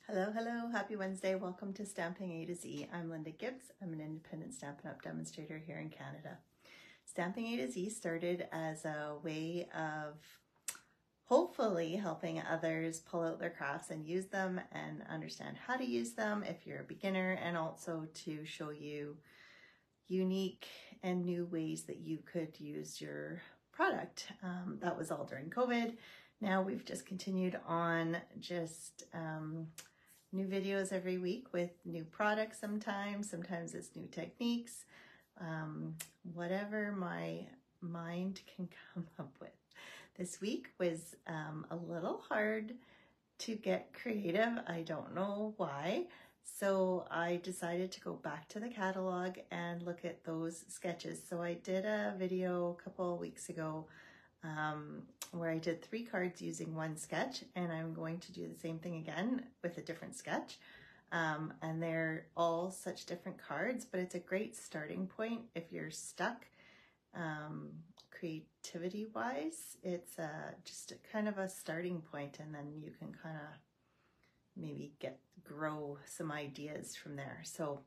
Hello, hello, happy Wednesday. Welcome to Stamping A to Z. I'm Linda Gibbs. I'm an independent Stampin' Up! Demonstrator here in Canada. Stamping A to Z started as a way of hopefully helping others pull out their crafts and use them and understand how to use them if you're a beginner, and also to show you unique and new ways that you could use your product. That was all during COVID. Now we've just continued on new videos every week with new products sometimes it's new techniques, whatever my mind can come up with. This week was a little hard to get creative. I don't know why. So I decided to go back to the catalog and look at those sketches. So I did a video a couple of weeks ago where I did 3 cards using 1 sketch, and I'm going to do the same thing again with a different sketch. And they're all such different cards, but it's a great starting point if you're stuck creativity wise. It's just kind of a starting point, and then you can kind of maybe grow some ideas from there. So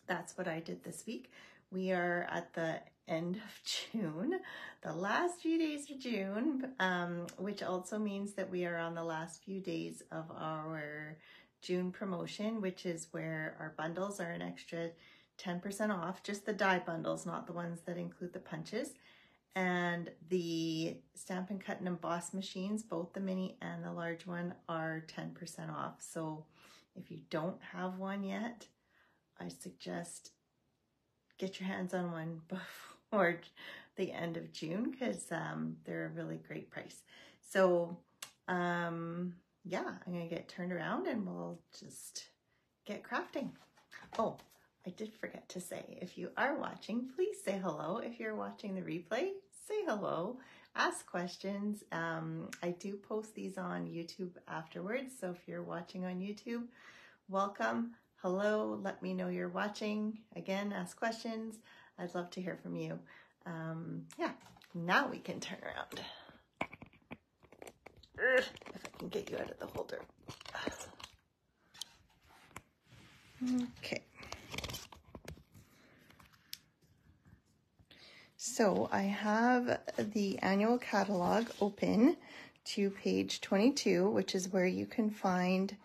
that's what I did this week. We are at the end of June, the last few days of June, which also means that we are on the last few days of our June promotion, which is where our bundles are an extra 10% off, just the die bundles, not the ones that include the punches. And the Stampin' Cut and Emboss machines, both the mini and the large one, are 10% off. So if you don't have one yet, I suggest get your hands on one before the end of June, because they're a really great price. So yeah, I'm gonna get turned around and we'll just get crafting. Oh, I did forget to say, if you are watching, please say hello. If you're watching the replay, say hello, ask questions. I do post these on YouTube afterwards, so if you're watching on YouTube, welcome. Hello, let me know you're watching. Again, ask questions. I'd love to hear from you. Yeah, now we can turn around. If I can get you out of the holder. Okay. So I have the annual catalog open to page 22, which is where you can find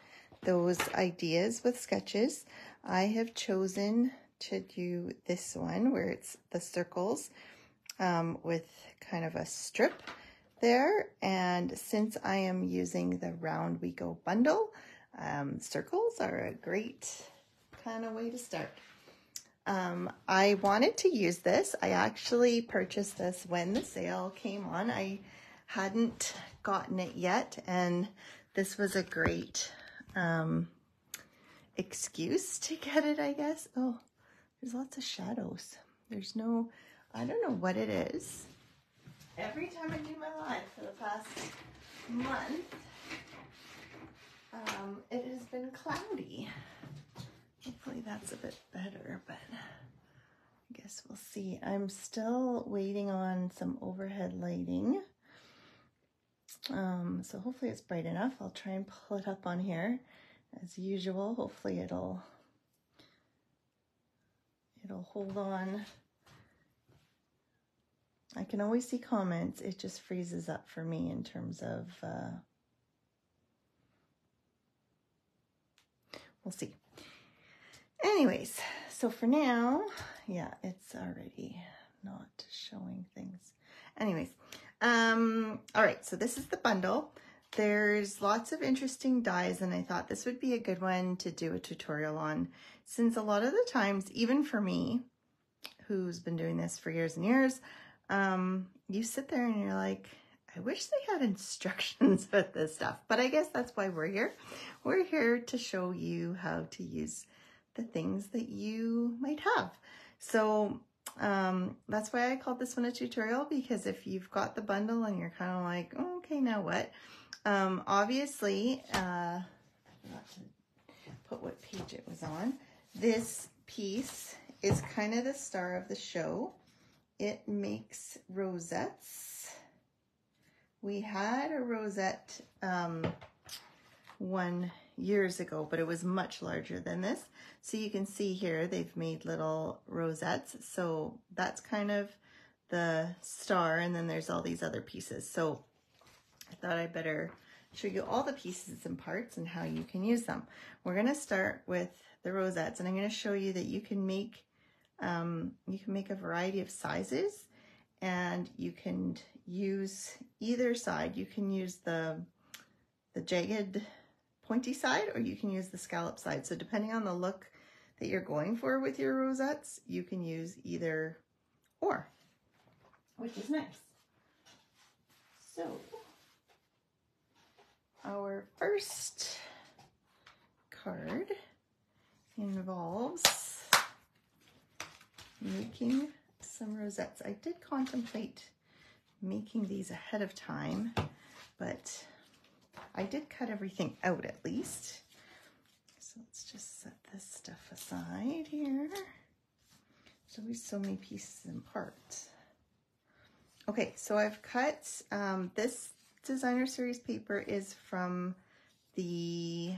those ideas with sketches. I have chosen to do this one where it's the circles with kind of a strip there. And since I am using the Round We Go bundle, circles are a great kind of way to start. I wanted to use this. I actually purchased this when the sale came on. I hadn't gotten it yet, and this was a great excuse to get it, I guess. Oh, there's lots of shadows. There's no, I don't know what it is. Every time I do my live for the past month, it has been cloudy. Hopefully that's a bit better, but I guess we'll see. I'm still waiting on some overhead lighting. So hopefully it's bright enough. I'll try and pull it up on here as usual. Hopefully it'll hold on. I can always see comments. It just freezes up for me in terms of, we'll see. Anyways, so for now, yeah, it's already not showing things. Anyways, all right, so this is the bundle. There's lots of interesting dies, and I thought this would be a good one to do a tutorial on, since a lot of the times, even for me, who's been doing this for years and years, you sit there and you're like, I wish they had instructions with this stuff. But I guess that's why we're here. We're here to show you how to use the things that you might have. So that's why I called this one a tutorial, because if you've got the bundle and you're kind of like, oh, okay, now what? Obviously, I forgot to put what page it was on. This piece is kind of the star of the show. It makes rosettes. We had a rosette one years ago, but it was much larger than this. So you can see here they've made little rosettes. So that's kind of the star, and then there's all these other pieces. So I thought I'd better show you all the pieces and parts and how you can use them. We're going to start with the rosettes, and I'm going to show you that you can make a variety of sizes, and you can use either side. You can use the jagged pointy side, or you can use the scallop side. So depending on the look that you're going for with your rosettes, you can use either or, which is nice. So our first card involves making some rosettes. I did contemplate making these ahead of time, but I did cut everything out at least. So let's just set this stuff aside here. There's always so many pieces and parts. Okay, so I've cut, this designer series paper is from the,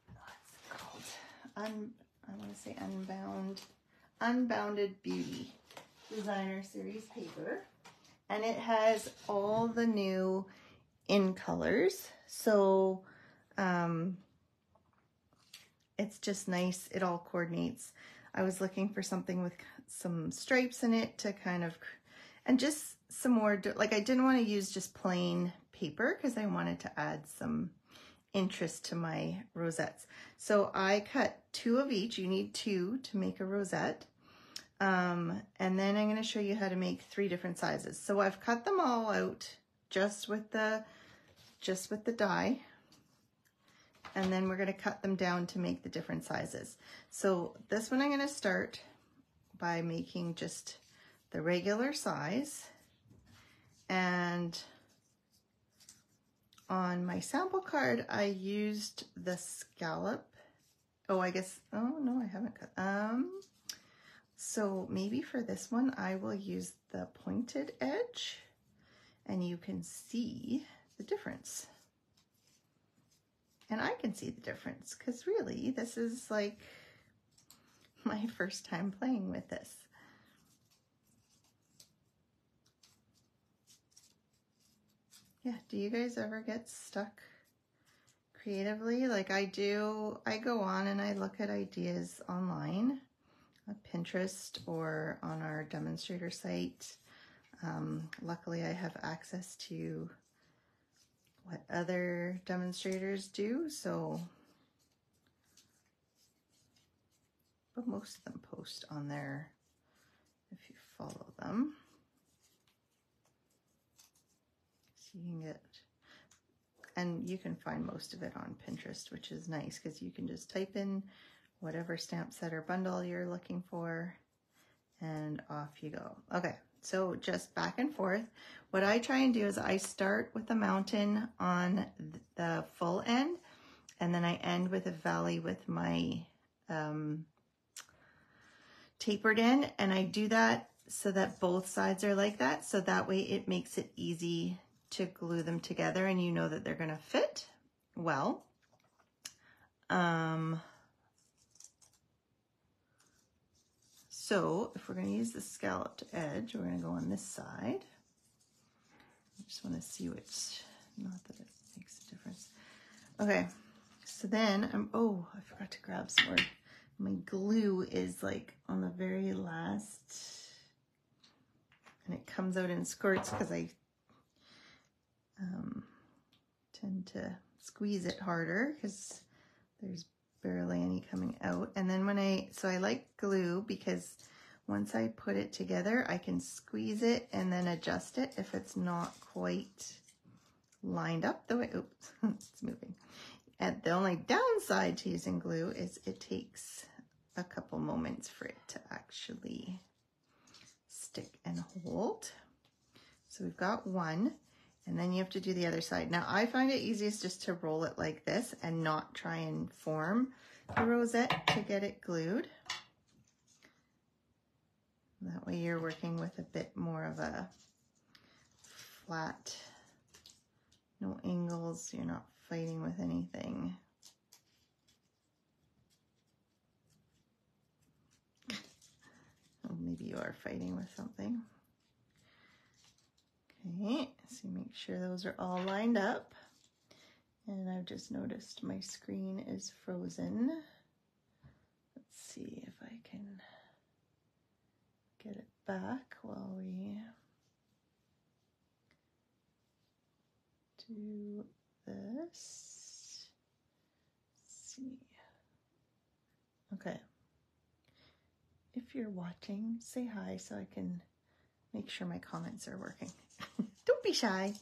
what's it called? I want to say Unbounded Beauty designer series paper. And it has all the new in colors. So it's just nice. It all coordinates. I was looking for something with some stripes in it to kind of, and just some more, like I didn't want to use just plain paper because I wanted to add some interest to my rosettes. So I cut 2 of each. You need 2 to make a rosette. And then I'm going to show you how to make 3 different sizes. So I've cut them all out just with the die. And then we're going to cut them down to make the different sizes. So this one I'm going to start by making just the regular size. And on my sample card, I used the scallop. Oh, I guess, oh no, I haven't cut. So maybe for this one, I will use the pointed edge, and you can see the difference. And I can see the difference because really this is like my first time playing with this. Yeah, do you guys ever get stuck creatively? Like I do, I go on and I look at ideas online, on Pinterest or on our demonstrator site. Luckily I have access to what other demonstrators do, so, but most of them post on there if you follow them. So you can get, and you can find most of it on Pinterest, which is nice because you can just type in whatever stamp set or bundle you're looking for and off you go. Okay, so just back and forth. What I try and do is I start with a mountain on the full end, and then I end with a valley with my tapered end, and I do that so that both sides are like that, so that way it makes it easy to glue them together and you know that they're gonna fit well. So if we're going to use the scalloped edge, we're going to go on this side. I just want to see which, not that it makes a difference. Okay, so then oh, I forgot to grab some more. My glue is like on the very last, and it comes out in squirts because I tend to squeeze it harder because there's barely any coming out. And then so I like glue because once I put it together, I can squeeze it and then adjust it if it's not quite lined up the way, oops, it's moving. And the only downside to using glue is it takes a couple moments for it to actually stick and hold. So we've got one, and then you have to do the other side. Now I find it easiest just to roll it like this and not try and form the rosette to get it glued. That way you're working with a bit more of a flat No angles, you're not fighting with anything. Well, maybe you are fighting with something. Okay, so make sure those are all lined up. And I've just noticed my screen is frozen. Let's see if I can get it back while we do this. Let's see. Okay. If you're watching, say hi so I can make sure my comments are working. Don't be shy.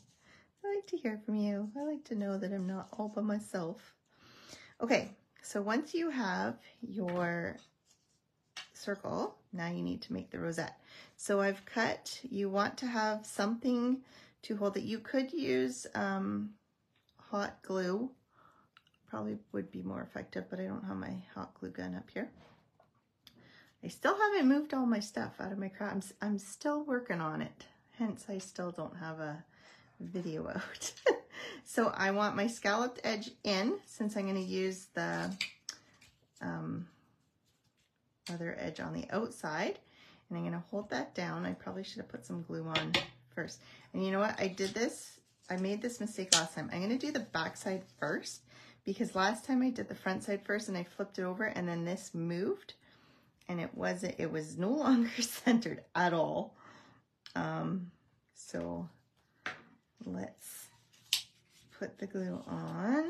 I like to hear from you. I like to know that I'm not all by myself. Okay, so once you have your circle, now you need to make the rosette. So I've cut, you want to have something to hold it. You could use hot glue, probably would be more effective, but I don't have my hot glue gun up here. I still haven't moved all my stuff out of my craft. I'm still working on it, hence I still don't have a video out. So I want my scalloped edge in, since I'm going to use the other edge on the outside, and I'm going to hold that down. I probably should have put some glue on first. And you know what? I made this mistake last time. I'm going to do the back side first, because last time I did the front side first and I flipped it over and then this moved and it was no longer centered at all. So let's put the glue on.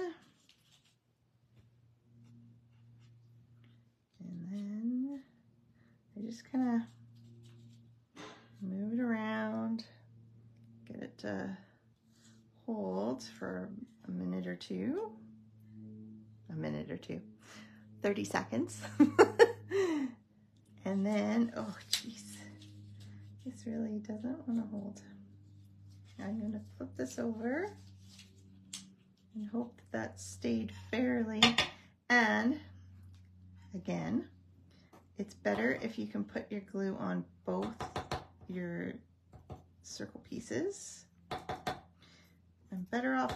And then I just kind of move it around, get it to hold for a minute or two. 30 seconds. And then, oh geez, this really doesn't want to hold. I'm going to flip this over and hope that stayed fairly. And again, it's better if you can put your glue on both your circle pieces. I'm better off.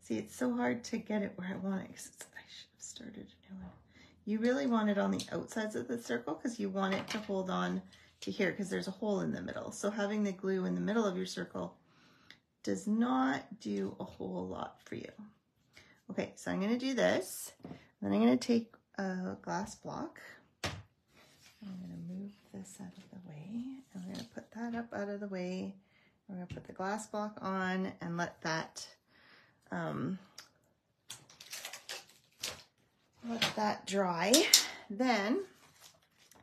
See, it's so hard to get it where I want it, because I should have started a new one. You really want it on the outsides of the circle because you want it to hold on to here, because there's a hole in the middle. So having the glue in the middle of your circle does not do a whole lot for you. Okay, so I'm going to do this. Then I'm going to take a glass block. I'm going to move this out of the way. I'm going to put that up out of the way. I'm going to put the glass block on and let that dry. Then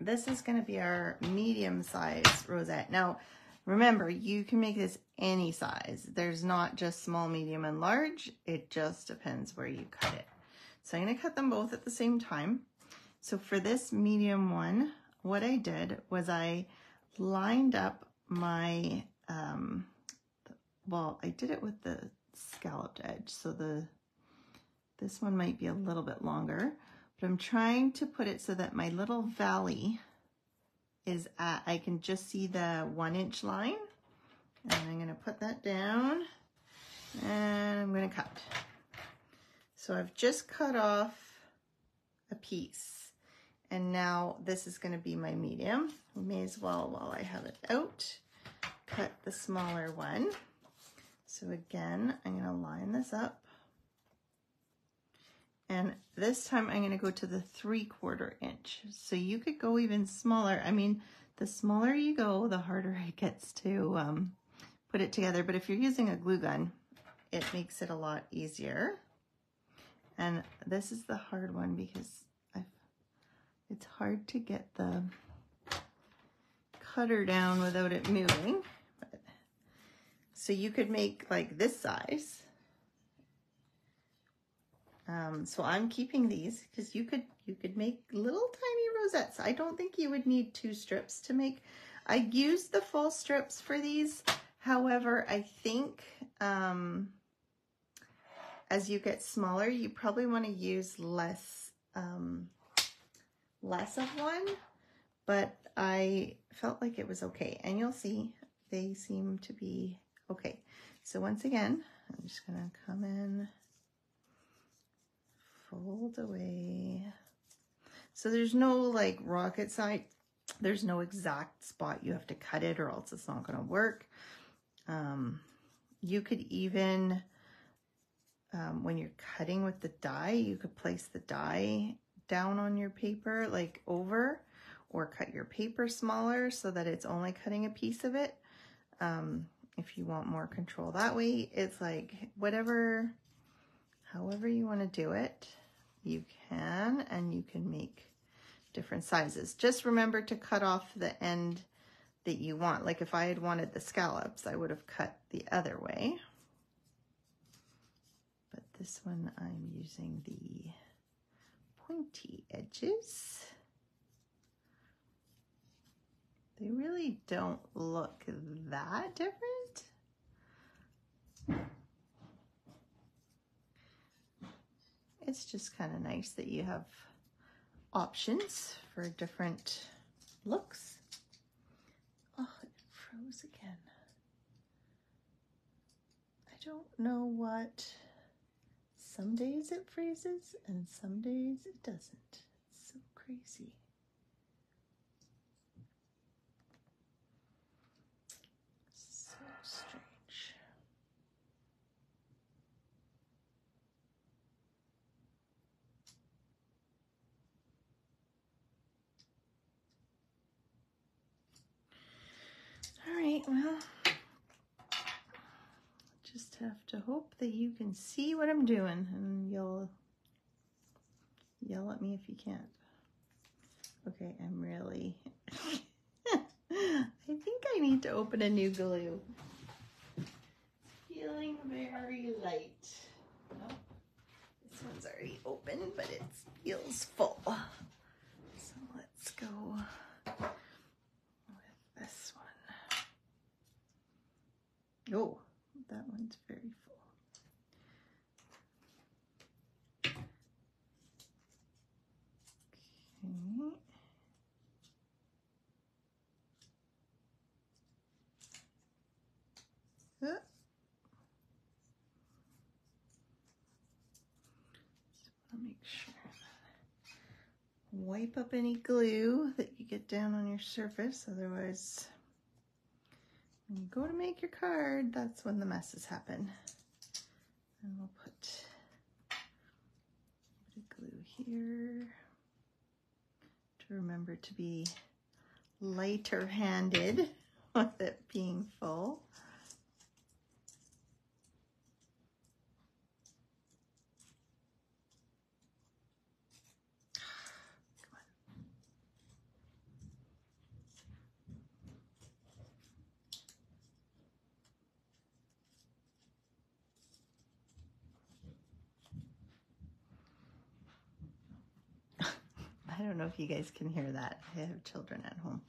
this is going to be our medium size rosette. Now remember, you can make this any size. There's not just small, medium, and large. It just depends where you cut it. So I'm going to cut them both at the same time. So for this medium one, what I did was I lined up my, well, I did it with the scalloped edge. So this one might be a little bit longer, but I'm trying to put it so that my little valley is at, I can just see the 1-inch line. And I'm going to put that down and I'm going to cut. So I've just cut off a piece, and now this is going to be my medium. We may as well, while I have it out, cut the smaller one. So again, I'm going to line this up. And this time I'm going to go to the 3/4 inch. So you could go even smaller. I mean, the smaller you go, the harder it gets to put it together. But if you're using a glue gun, it makes it a lot easier. And this is the hard one because it's hard to get the cutter down without it moving. But, so you could make like this size. So I'm keeping these because you could make little tiny rosettes. I don't think you would need 2 strips to make. I used the full strips for these. However, I think as you get smaller, you probably want to use less of one, but I felt like it was okay. And you'll see they seem to be okay. So once again, I'm just gonna come in, fold away. So there's no like rocket science. There's no exact spot you have to cut it or else it's not gonna work. You could even, when you're cutting with the die, you could place the die down on your paper, like over, or cut your paper smaller so that it's only cutting a piece of it. If you want more control that way, it's like whatever, however you want to do it, you can, and you can make different sizes. Just remember to cut off the end that you want. Like if I had wanted the scallops, I would have cut the other way. But this one I'm using the pointy edges. They really don't look that different. It's just kind of nice that you have options for different looks. Oh, it froze again. I don't know what. Some days it freezes and some days it doesn't. It's so crazy. So strange. All right, well, just have to hope that you can see what I'm doing and you'll yell at me if you can't. Okay, I'm really, I think I need to open a new glue. Feeling very light. Oh, this one's already open, but it feels full. So let's go with this one. Oh, that one's very full. Okay. Make sure. Wipe up any glue that you get down on your surface, otherwise when you go to make your card, that's when the messes happen. And we'll put a bit of glue here to remember to be lighter handed with it being full. I don't know if you guys can hear that. I have children at home.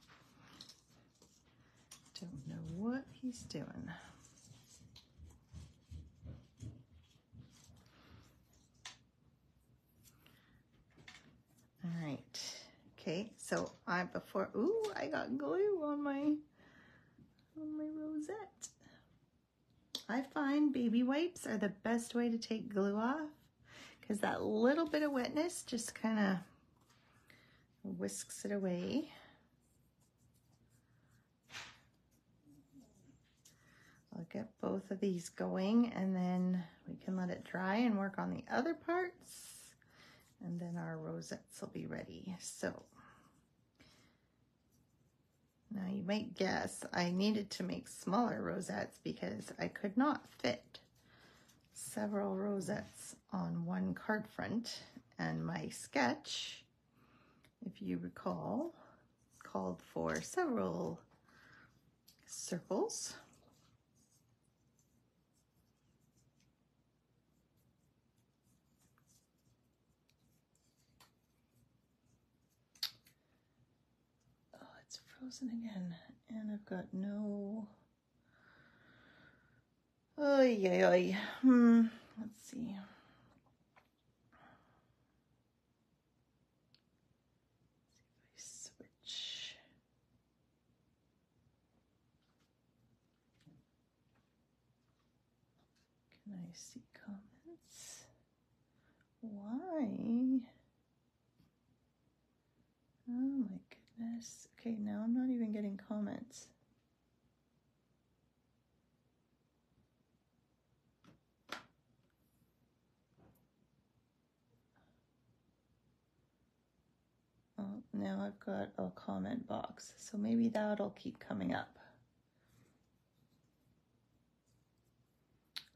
Don't know what he's doing. All right. Okay, so I got glue on my rosette. I find baby wipes are the best way to take glue off because that little bit of wetness just kind of whisks it away. I'll get both of these going and then we can let it dry and work on the other parts, and then our rosettes will be ready. So now you might guess I needed to make smaller rosettes because I could not fit several rosettes on one card front, and my sketch, if you recall, called for several circles. Oh, it's frozen again, and I've got no. Oy, oy, oy. Let's see. Switch. Can I see comments? Why? Oh my goodness. Okay, now I'm not even getting comments. Oh, now I've got a comment box, so maybe that'll keep coming up.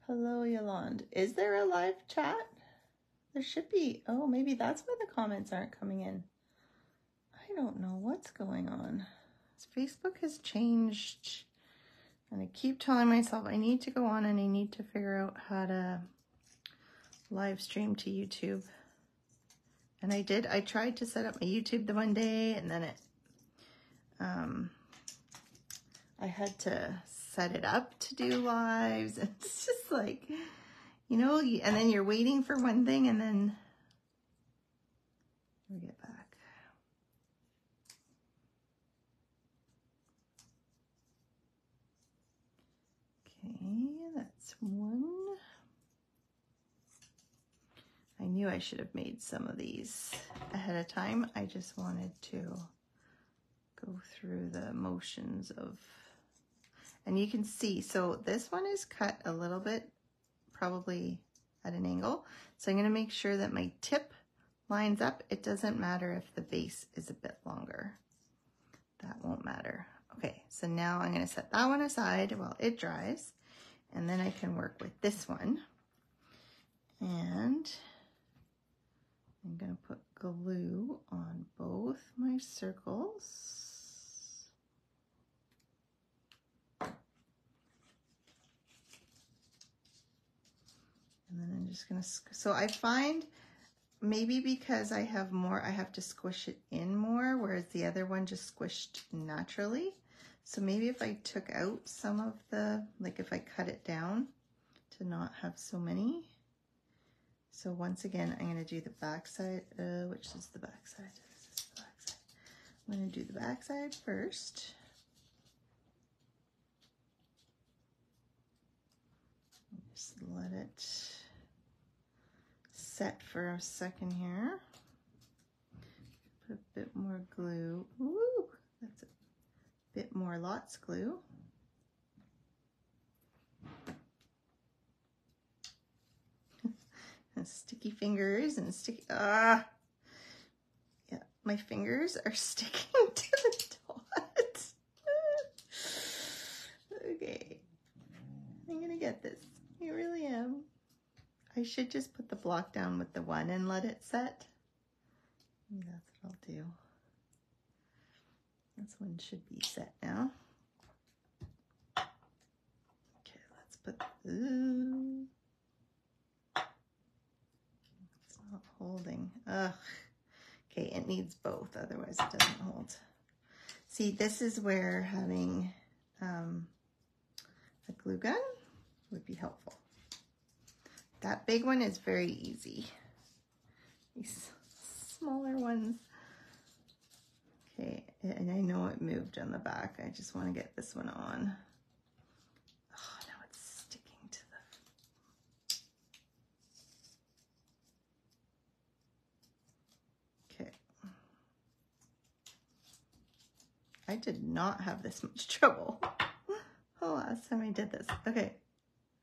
Hello, Yolande. Is there a live chat? There should be. Oh, maybe that's why the comments aren't coming in. I don't know what's going on. Facebook has changed, and I keep telling myself I need to go on and I need to figure out how to live stream to YouTube. And I did. I tried to set up my YouTube the one day, and then I had to set it up to do lives. And it's just like, you know, and then you're waiting for one thing, and then we get back. Okay, that's one. I knew I should have made some of these ahead of time. I just wanted to go through the motions of, and you can see, so this one is cut a little bit, probably at an angle. So I'm going to make sure that my tip lines up. It doesn't matter if the base is a bit longer. That won't matter. Okay, so now I'm going to set that one aside while it dries, and then I can work with this one. And I'm going to put glue on both my circles. And then I'm just going to, so I find maybe because I have more, I have to squish it in more, whereas the other one just squished naturally. So maybe if I took out some of the, like if I cut it down to not have so many. So once again, I'm going to do the back side, which is the back side. This is the back side. I'm going to do the back side first. Just let it set for a second here. Put a bit more glue. Ooh, that's a bit more lots glue. And sticky fingers and sticky, yeah, my fingers are sticking to the dot. Okay, I'm gonna get this. I really am. I should just put the block down with the one and let it set. Maybe that's what I'll do. This one should be set now. Okay, let's put, ooh. It's not holding. Ugh. Okay, it needs both, otherwise it doesn't hold. See, this is where having a glue gun would be helpful. That big one is very easy. These smaller ones. Okay, and I know it moved on the back. I just want to get this one on. Oh, now it's sticking to the... Okay. I did not have this much trouble. Oh, last time I did this. Okay,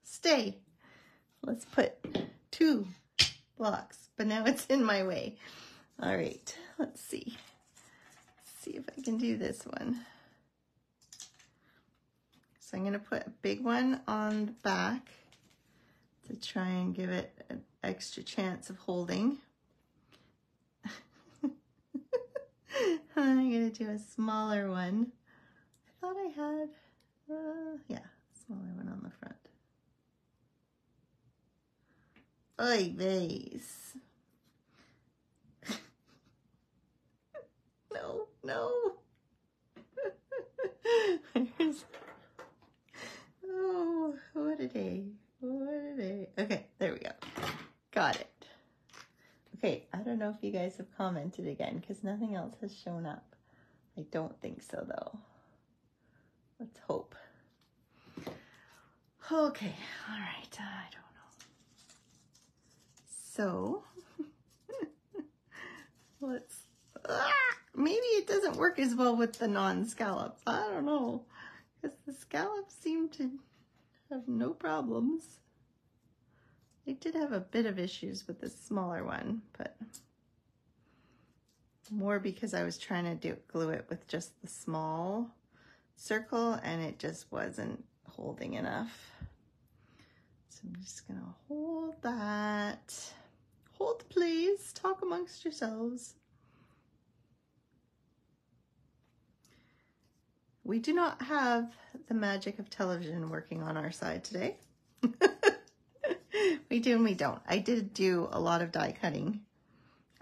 stay. Let's put 2 blocks, but now it's in my way. All right, let's see. Let's see if I can do this one. So I'm gonna put a big one on the back to try and give it an extra chance of holding. I'm gonna do a smaller one. I thought I had, yeah, smaller one on the front. Oy vey's. No, no. Oh, what a day. What a day. Okay, there we go. Got it. Okay, I don't know if you guys have commented again because nothing else has shown up. I don't think so though. Let's hope. Okay, all right, I don't know. So let's, maybe it doesn't work as well with the non-scallops. I don't know, because the scallops seem to have no problems. I did have a bit of issues with the smaller one, but more because I was trying to glue it with just the small circle and it just wasn't holding enough. So I'm just gonna hold that. Hold please, talk amongst yourselves. We do not have the magic of television working on our side today. We do and we don't. I did do a lot of die cutting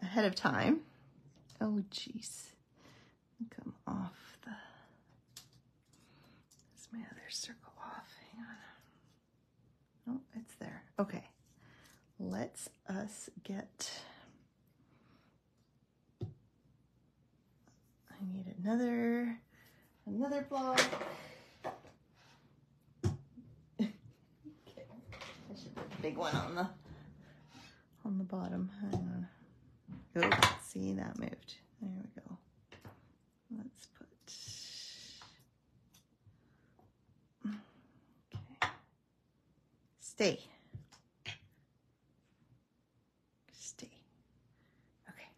ahead of time. Oh geez, come off the, there's my other circle off, hang on. Oh, it's there, okay. Let's us get, I need another block. Okay, I should put the big one on the bottom, hang on. Oh, see, that moved. There we go. Let's put, okay. Stay. Okay.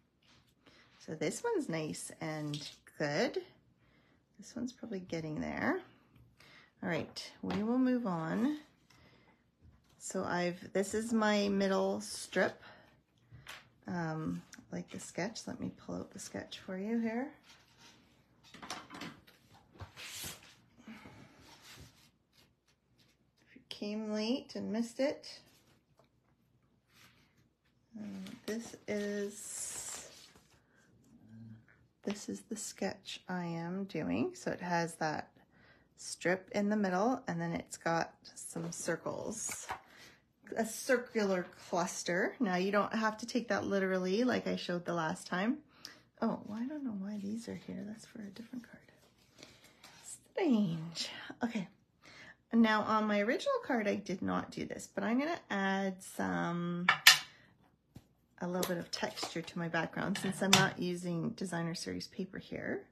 So this one's nice and good. This one's probably getting there. All right, we will move on. So this is my middle strip. Like the sketch, let me pull out the sketch for you here. If you came late and missed it, this is the sketch I am doing. So it has that strip in the middle and then it's got some circles. A circular cluster. Now you don't have to take that literally like I showed the last time. Oh, well, I don't know why these are here. That's for a different card. Strange. Okay. Now on my original card, I did not do this, but I'm going to add a little bit of texture to my background since I'm not using designer series paper here.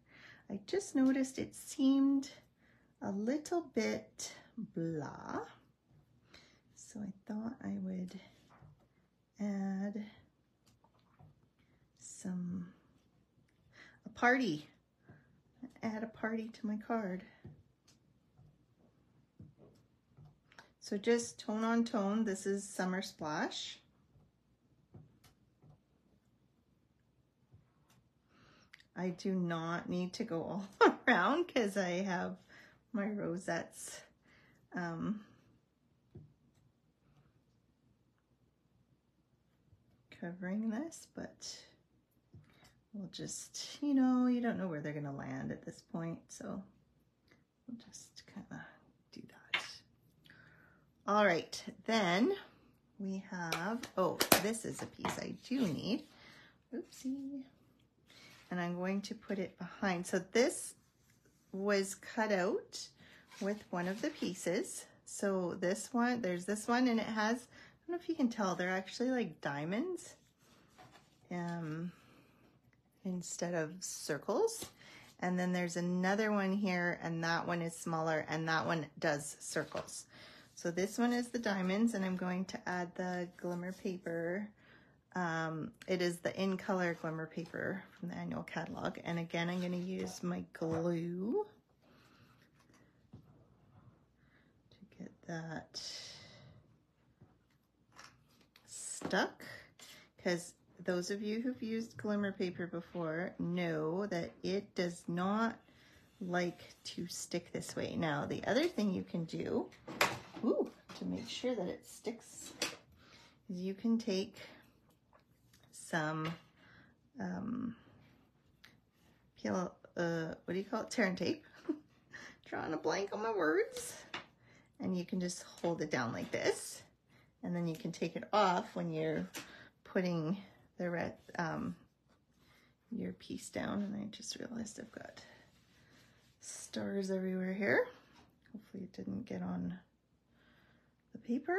I just noticed it seemed a little bit blah. So I thought I would add a party. Add a party to my card. So just tone on tone. This is Summer Splash. I do not need to go all around because I have my rosettes covering this, but we'll just, you know, you don't know where they're gonna land at this point, so we'll just kind of do that. All right, then we have, oh, this is a piece I do need. Oopsie. And I'm going to put it behind. So this was cut out with one of the pieces. So this one, there's this one, and it has, I don't know if you can tell, they're actually like diamonds instead of circles. And then there's another one here, and that one is smaller, and that one does circles. So this one is the diamonds, and I'm going to add the glimmer paper. It is the In Color glimmer paper from the annual catalog. And again, I'm going to use my glue to get that stuck, because those of you who've used glimmer paper before know that it does not like to stick this way. Now, the other thing you can do, to make sure that it sticks, is you can take some what do you call it? Tear and tape. Drawing a blank on my words. And you can just hold it down like this, and then you can take it off when you're putting the red your piece down. And I just realized I've got stars everywhere here. Hopefully it didn't get on the paper.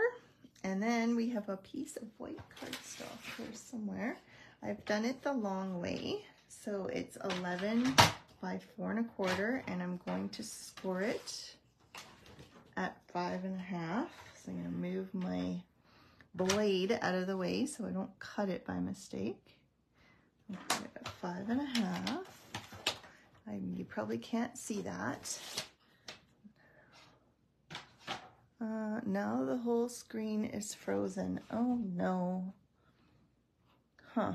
And then we have a piece of white cardstock here somewhere. I've done it the long way. So it's 11 by 4 1/4, and I'm going to score it at 5 1/2. So I'm going to move my blade out of the way so I don't cut it by mistake. I'll put it at 5 1/2. You probably can't see that. Now the whole screen is frozen. Oh no. Huh.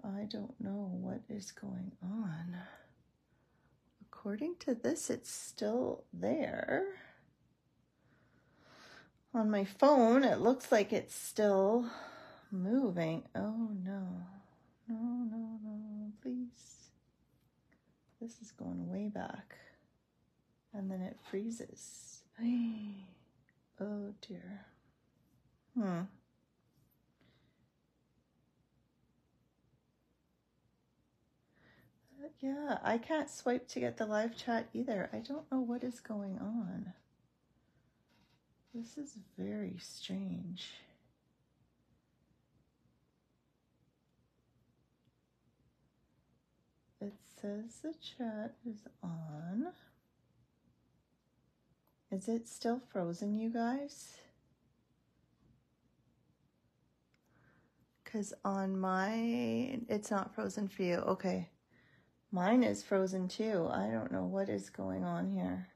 I don't know what is going on. According to this, it's still there. On my phone, it looks like it's still moving. Oh no. No, no, no, please. This is going way back. And then it freezes. Oh dear. Yeah, I can't swipe to get the live chat either. I don't know what is going on. This is very strange. It says the chat is on. Is it still frozen, you guys? Because on my, it's not frozen for you. Okay. Mine is frozen too. I don't know what is going on here.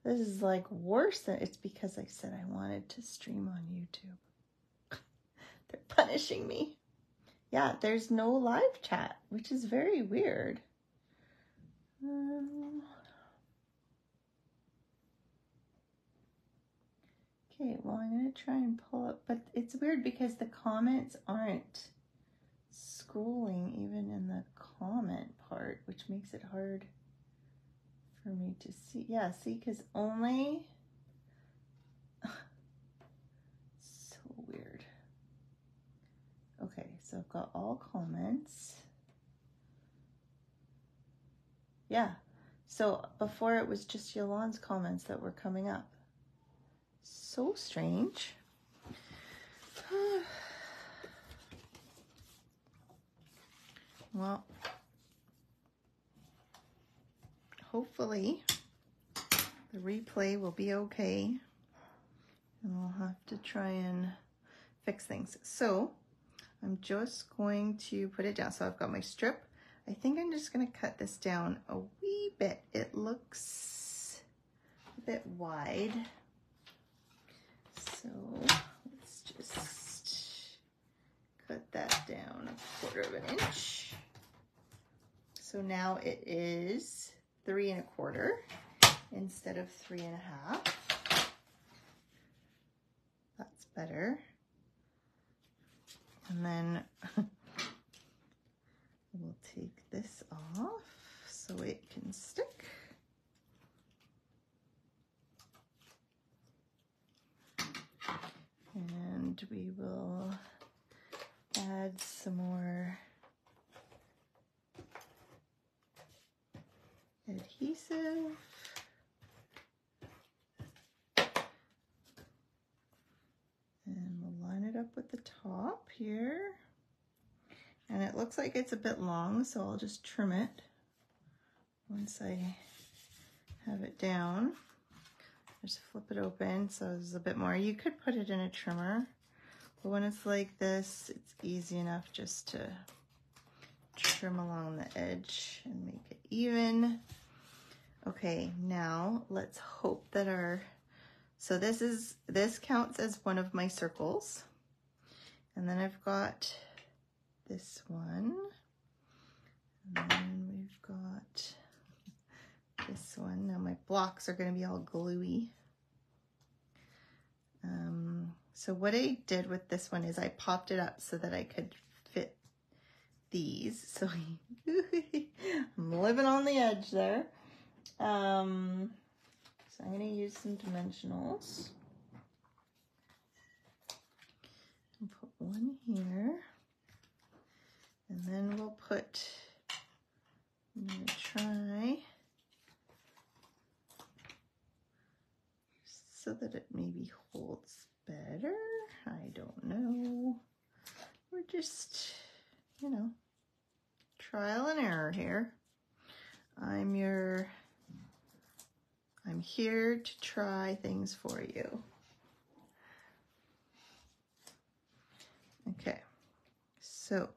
This is like worse than, it's because I said I wanted to stream on YouTube. They're punishing me. Yeah, there's no live chat, which is very weird. Okay, well, I'm going to try and pull up, but it's weird because the comments aren't scrolling even in the comment part, which makes it hard for me to see. Yeah, see, because only, so weird. Okay, so I've got all comments. Yeah, so before it was just Yolande's comments that were coming up. So strange. Well, hopefully the replay will be okay, and I'll have to try and fix things. So I'm just going to put it down. So I've got my strip. I think I'm just going to cut this down a wee bit. It looks a bit wide. So let's just cut that down 1/4 inch. So now it is 3 1/4 instead of 3 1/2. That's better. And then we'll take this off so it can stick. And we will add some more adhesive. And we'll line it up with the top here. And it looks like it's a bit long, so I'll just trim it once I have it down. Just flip it open so there's a bit more. You could put it in a trimmer, but when it's like this, it's easy enough just to trim along the edge and make it even. Okay, now let's hope that our, so this counts as one of my circles. And then I've got this one. And then we've got this one. Now my blocks are going to be all gluey. So what I did with this one is I popped it up so that I could fit these. So I'm living on the edge there. So I'm going to use some dimensionals. And put one here. And then we'll put, I'm going to try so that it maybe holds better. I don't know. We're just, you know, trial and error here. I'm here to try things for you. Okay, so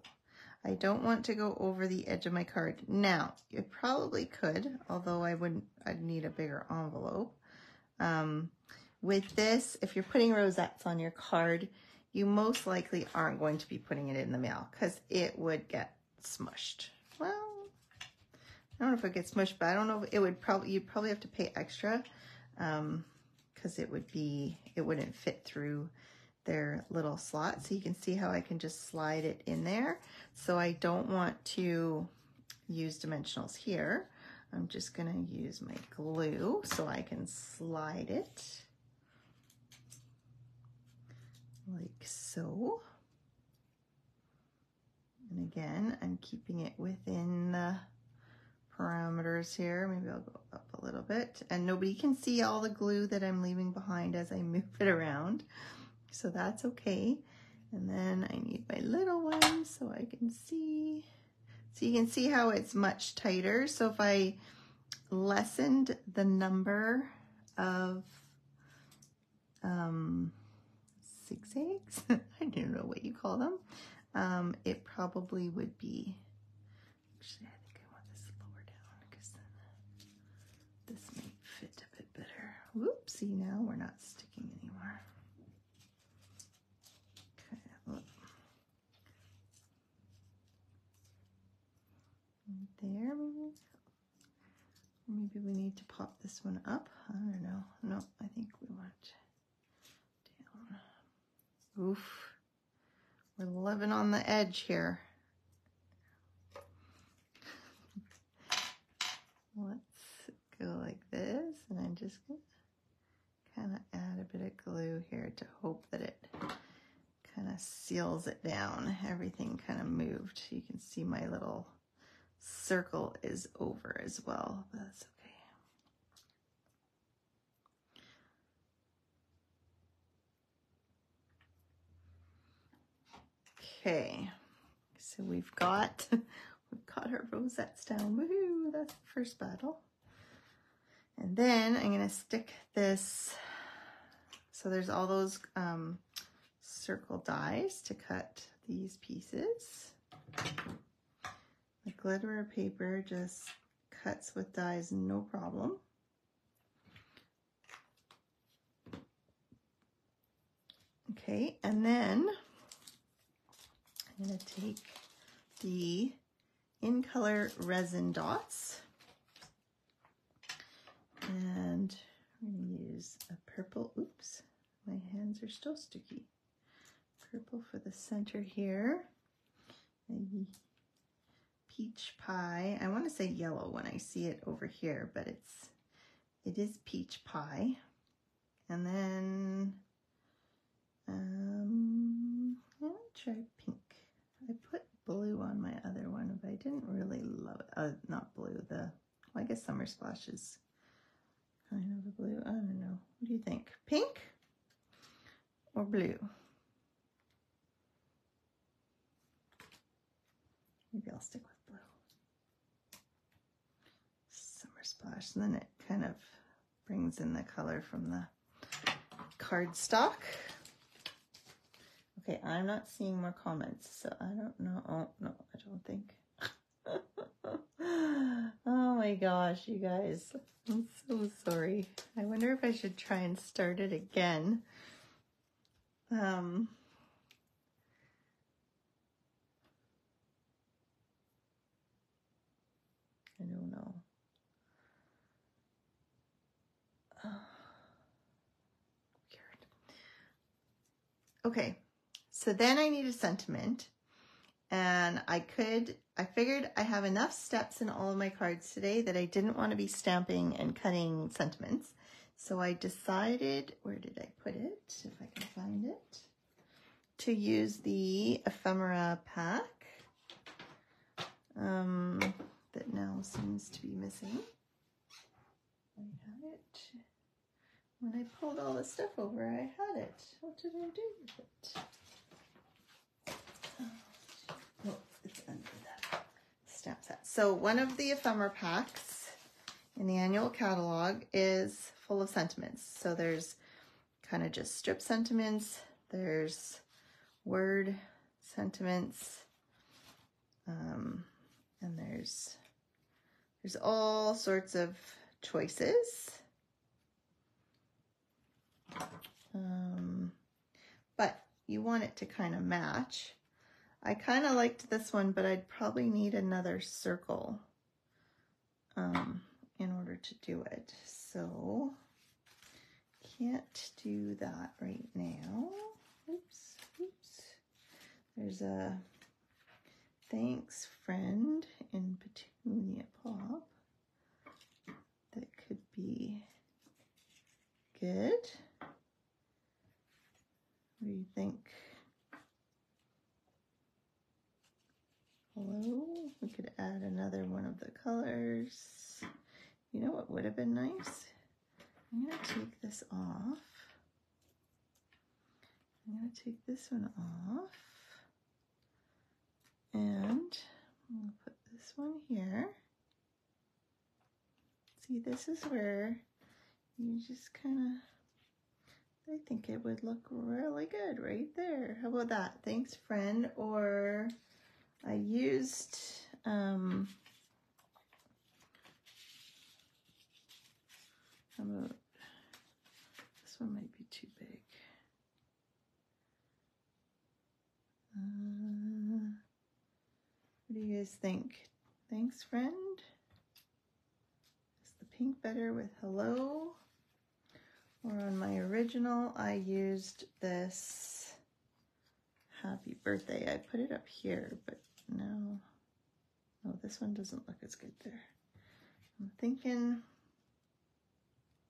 I don't want to go over the edge of my card. Now, you probably could, although I'd need a bigger envelope. With this, if you're putting rosettes on your card, you most likely aren't going to be putting it in the mail because it would get smushed. Well, I don't know if it gets smushed, but I don't know if it would you'd probably have to pay extra because it wouldn't fit through their little slot. So you can see how I can just slide it in there. So I don't want to use dimensionals here. I'm just gonna use my glue so I can slide it like so. And again, I'm keeping it within the parameters here. Maybe I'll go up a little bit, and nobody can see all the glue that I'm leaving behind as I move it around. So that's okay. And then I need my little one so I can see. So you can see how it's much tighter. So if I lessened the number of zigzags, I don't know what you call them, it probably would be, actually I think I want this lower down because then this might fit a bit better. Whoopsie, now we're not sticking anymore. Okay, look. There, maybe we need to pop this one up. I don't know. No, I think we want down. Oof. We're living on the edge here. Let's go like this, and I'm just gonna kind of add a bit of glue here to hope that it kind of seals it down. Everything kind of moved. You can see my little circle is over as well, but that's okay. Okay, so we've got our rosettes down. Woohoo! That's the first battle. And then I'm gonna stick this. So there's all those circle dies to cut these pieces. The glitter paper just cuts with dies no problem. Okay, and then I'm going to take the In Color resin dots, and I'm going to use a purple. Oops, my hands are still sticky. Purple for the center here. A peach pie. I want to say yellow when I see it over here, but it is peach pie. And then I'm gonna try pink. I put blue on my other one, but I didn't really love it. Not blue. Well, I guess Summer Splash is kind of a blue. I don't know. What do you think? Pink or blue? Maybe I'll stick with blue. Summer Splash, and then it kind of brings in the color from the cardstock. Okay, I'm not seeing more comments, so I don't know. Oh, no, I don't think. Oh my gosh, you guys. I'm so sorry. I wonder if I should try and start it again. I don't know. Okay, so then I need a sentiment, and I figured I have enough steps in all of my cards today that I didn't want to be stamping and cutting sentiments. So I decided, where did I put it, if I can find it, to use the ephemera pack that now seems to be missing. I had it. When I pulled all the stuff over, I had it. What did I do with it? Oh, it's under that stamp set. So one of the ephemera packs in the annual catalog is full of sentiments. So there's kind of just strip sentiments, there's word sentiments, and there's all sorts of choices. But you want it to kind of match. I kind of liked this one, but I'd probably need another circle in order to do it. So can't do that right now. Oops. There's a thanks friend in Petunia Pop that could be good. What do you think? Hello? We could add another one of the colors. You know what would have been nice? I'm going to take this off. I'm going to take this one off. And I'm going to put this one here. See, this is where you just kind of, I think it would look really good right there. How about that? Thanks, friend. Or I used, how about, this one might be too big. What do you guys think? Thanks, friend. Is the pink better with hello? Or on my original, I used this happy birthday. I put it up here, but no, this one doesn't look as good there. I'm thinking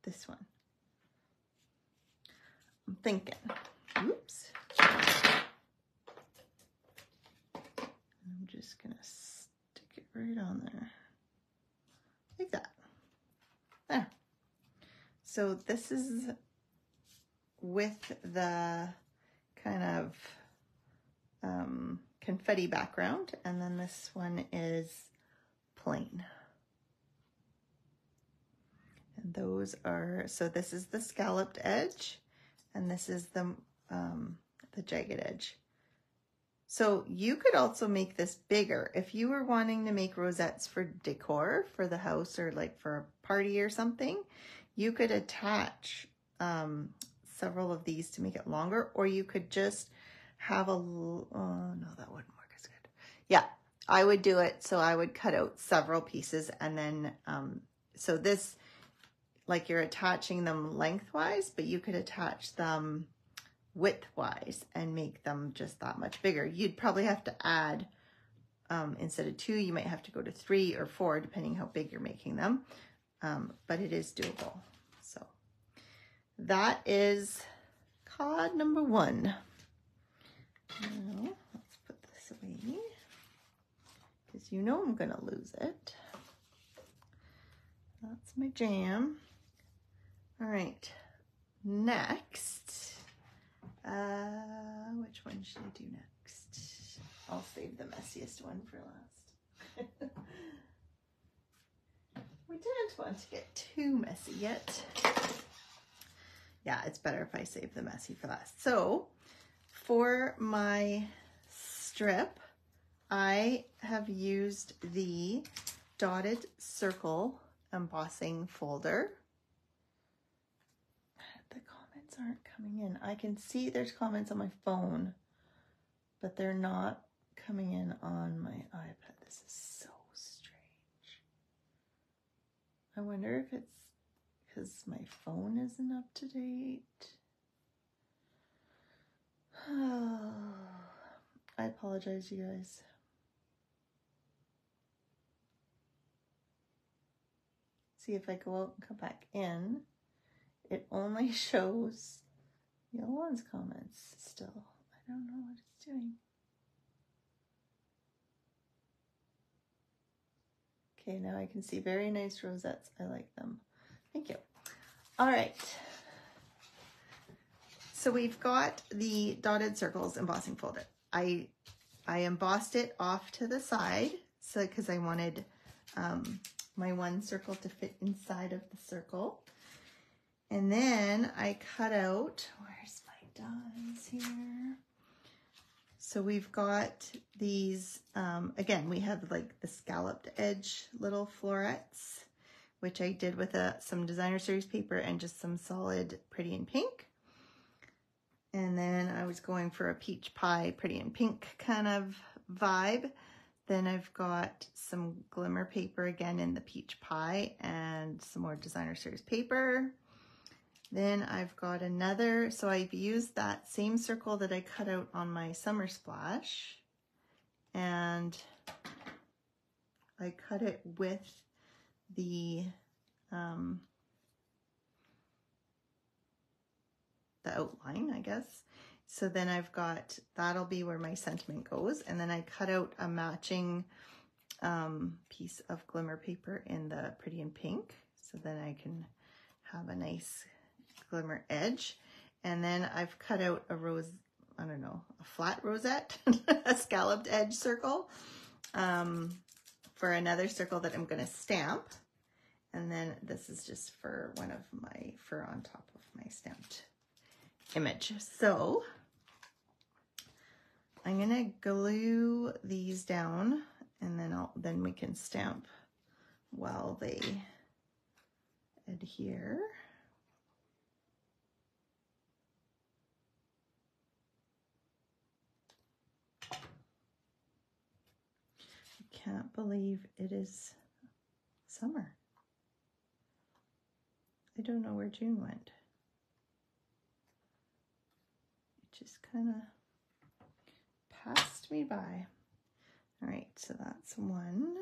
this one. I'm thinking, oops. I'm just gonna stick it right on there, like that. There. So this is with the kind of confetti background, and then this one is plain. And those are, so this is the scalloped edge, and this is the jagged edge. So you could also make this bigger. If you were wanting to make rosettes for decor for the house or like for a party or something, you could attach several of these to make it longer, or you could just have a, oh no, that wouldn't work as good. Yeah, I would do it. So I would cut out several pieces, and then, so this, like you're attaching them lengthwise, but you could attach them widthwise and make them just that much bigger. You'd probably have to add, instead of 2, you might have to go to 3 or 4, depending how big you're making them. But it is doable. So that is card number 1. Now, let's put this away, because you know I'm going to lose it. That's my jam. All right, next, which one should I do next? I'll save the messiest one for last. We didn't want to get too messy yet. Yeah, it's better if I save the messy for last. So for my strip, I have used the dotted circle embossing folder. The comments aren't coming in. I can see there's comments on my phone, but they're not coming in on my iPad. This is so strange. I wonder if it's because my phone isn't up to date. Oh, I apologize, you guys. See, if I go out and come back in, it only shows Yolan's comments still. I don't know what it's doing. Okay, now I can see very nice rosettes. I like them. Thank you. All right, So we've got the dotted circles embossing folder. I embossed it off to the side, so because I wanted my one circle to fit inside of the circle. And then I cut out, where's my dies here? So we've got these, again, we have like the scalloped edge little florets, which I did with some designer series paper and just some solid Pretty in Pink. And then I was going for a peach pie, Pretty in Pink kind of vibe. Then I've got some glimmer paper again in the peach pie and some more designer series paper. Then I've got another, so I've used that same circle that I cut out on my summer splash, and I cut it with the outline, I guess. So then I've got, that'll be where my sentiment goes. And then I cut out a matching piece of glimmer paper in the Pretty in Pink. So then I can have a nice glimmer edge. And then I've cut out a rose, I don't know, a flat rosette, a scalloped edge circle for another circle that I'm going to stamp. And then this is just for one of my, for on top of my stamped image. So I'm going to glue these down, and then we can stamp while they adhere. Can't believe it is summer. I don't know where June went. It just kind of passed me by. All right, so that's one.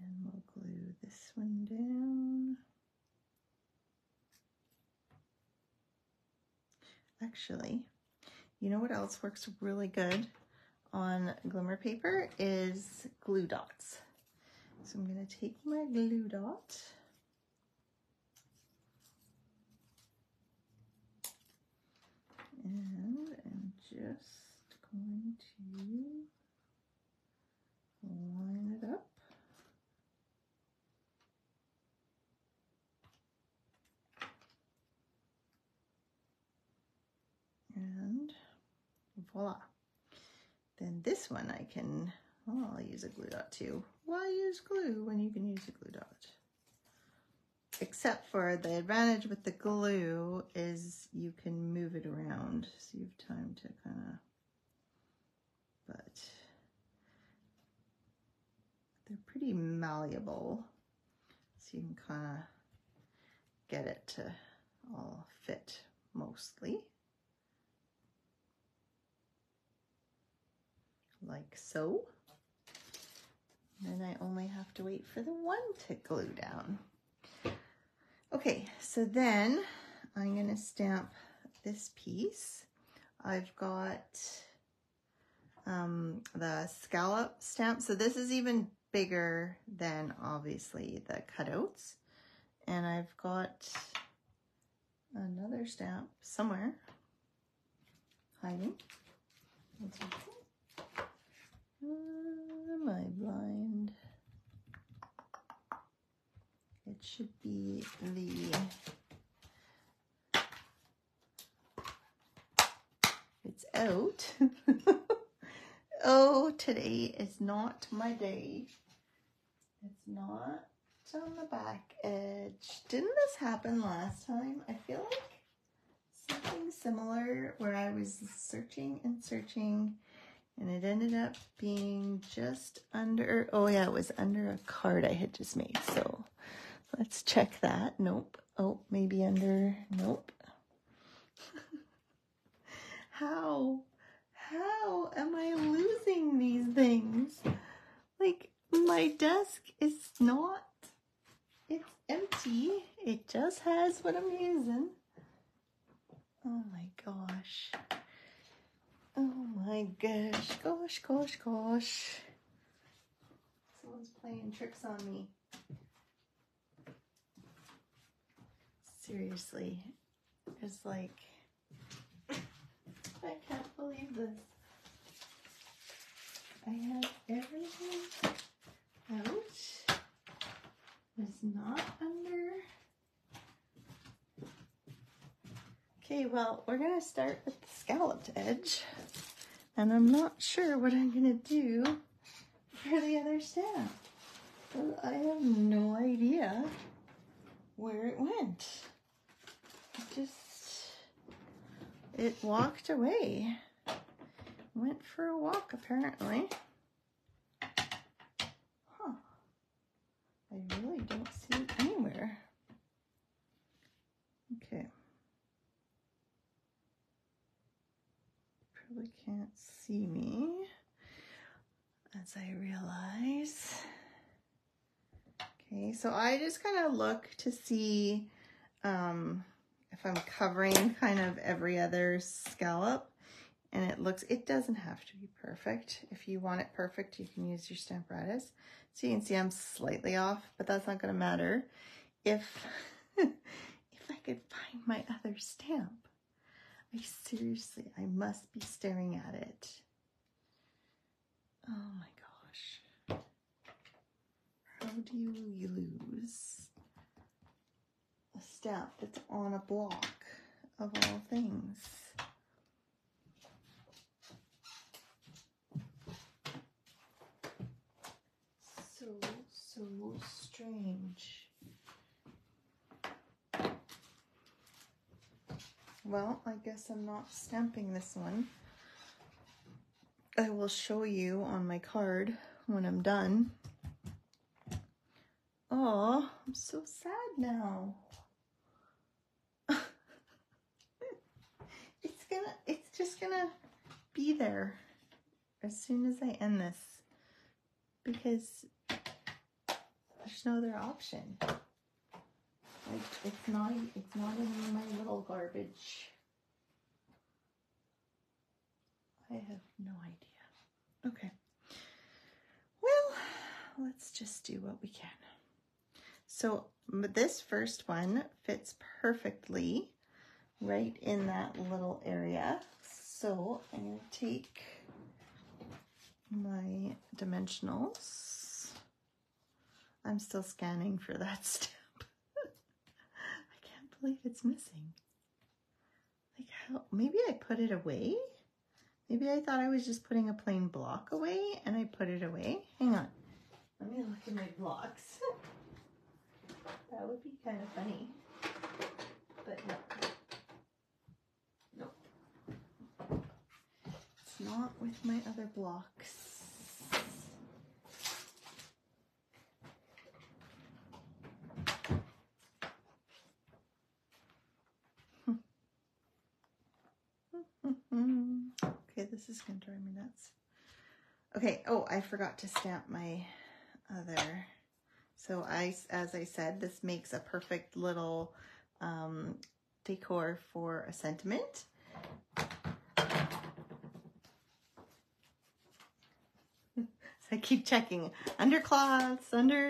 And we'll glue this one down. Actually, you know what else works really good on glimmer paper is glue dots. So I'm going to take my glue dot and I'm just going to line it up. And voila. Then this one I can, well, I'll use a glue dot too. Why use glue when you can use a glue dot? Except for the advantage with the glue is you can move it around, so you have time to kind of, but they're pretty malleable, so you can kind of get it to all fit mostly. Like so. Then I only have to wait for the one to glue down. Okay, so then I'm going to stamp this piece. I've got the scallop stamp. So this is even bigger than obviously the cutouts. And I've got another stamp somewhere hiding. Am I blind? It should be the, it's out. Oh, today is not my day. It's not on the back edge. Didn't this happen last time? I feel like something similar where I was searching and searching and it ended up being just under, oh yeah, it was under a card I had just made. So let's check that. Nope. Oh, maybe under, nope. How am I losing these things? Like, my desk is not, it's empty. It just has what I'm using. Oh my gosh. Oh my gosh. Gosh. Someone's playing tricks on me. Seriously. It's like, I can't believe this. I have everything out. It's not under. Okay, well, we're gonna start with the scalloped edge, and I'm not sure what I'm gonna do for the other stamp. I have no idea where it went. It walked away. Went for a walk, apparently. Huh. I really don't see it anywhere. Okay. Probably can't see me, as I realize. Okay, so I just kind of look to see if I'm covering kind of every other scallop, and it doesn't have to be perfect. If you want it perfect, you can use your Stamparatus. So you can see I'm slightly off, but that's not going to matter if if I could find my other stamp. I must be staring at it. Oh my gosh. How do you lose a stamp that's on a block of all things? So strange. Well, I guess I'm not stamping this one. I will show you on my card when I'm done. Oh, I'm so sad now. It's just gonna be there as soon as I end this, because there's no other option. Like, it's not in my little garbage. I have no idea. Okay. Well, let's just do what we can. So this first one fits perfectly right in that little area. So I'm going to take my dimensionals. I'm still scanning for that stamp. I can't believe it's missing. Like, how? Maybe I put it away? Maybe I thought I was just putting a plain block away and I put it away. Hang on. Let me look at my blocks. That would be kind of funny. But no. Nope. It's not with my other blocks. Okay, this is going to drive me nuts. Okay, oh, I forgot to stamp my other. So as I said, this makes a perfect little decor for a sentiment. So I keep checking under cloths, under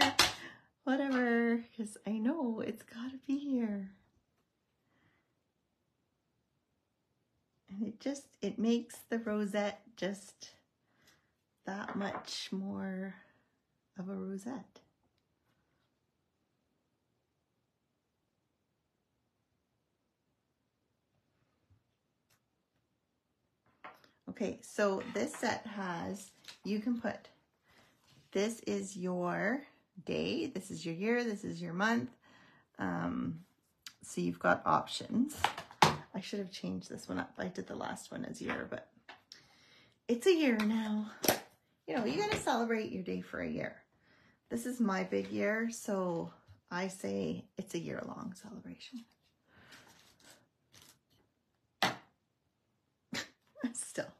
whatever, because I know it's got to be here. And it makes the rosette just that much more of a rosette. Okay, so this set has, you can put, this is your day, this is your year, this is your month. So you've got options. I should have changed this one up. I did the last one as year, but it's a year now. You know, you got to celebrate your day for a year. This is my big year, so I say it's a year-long celebration. Still.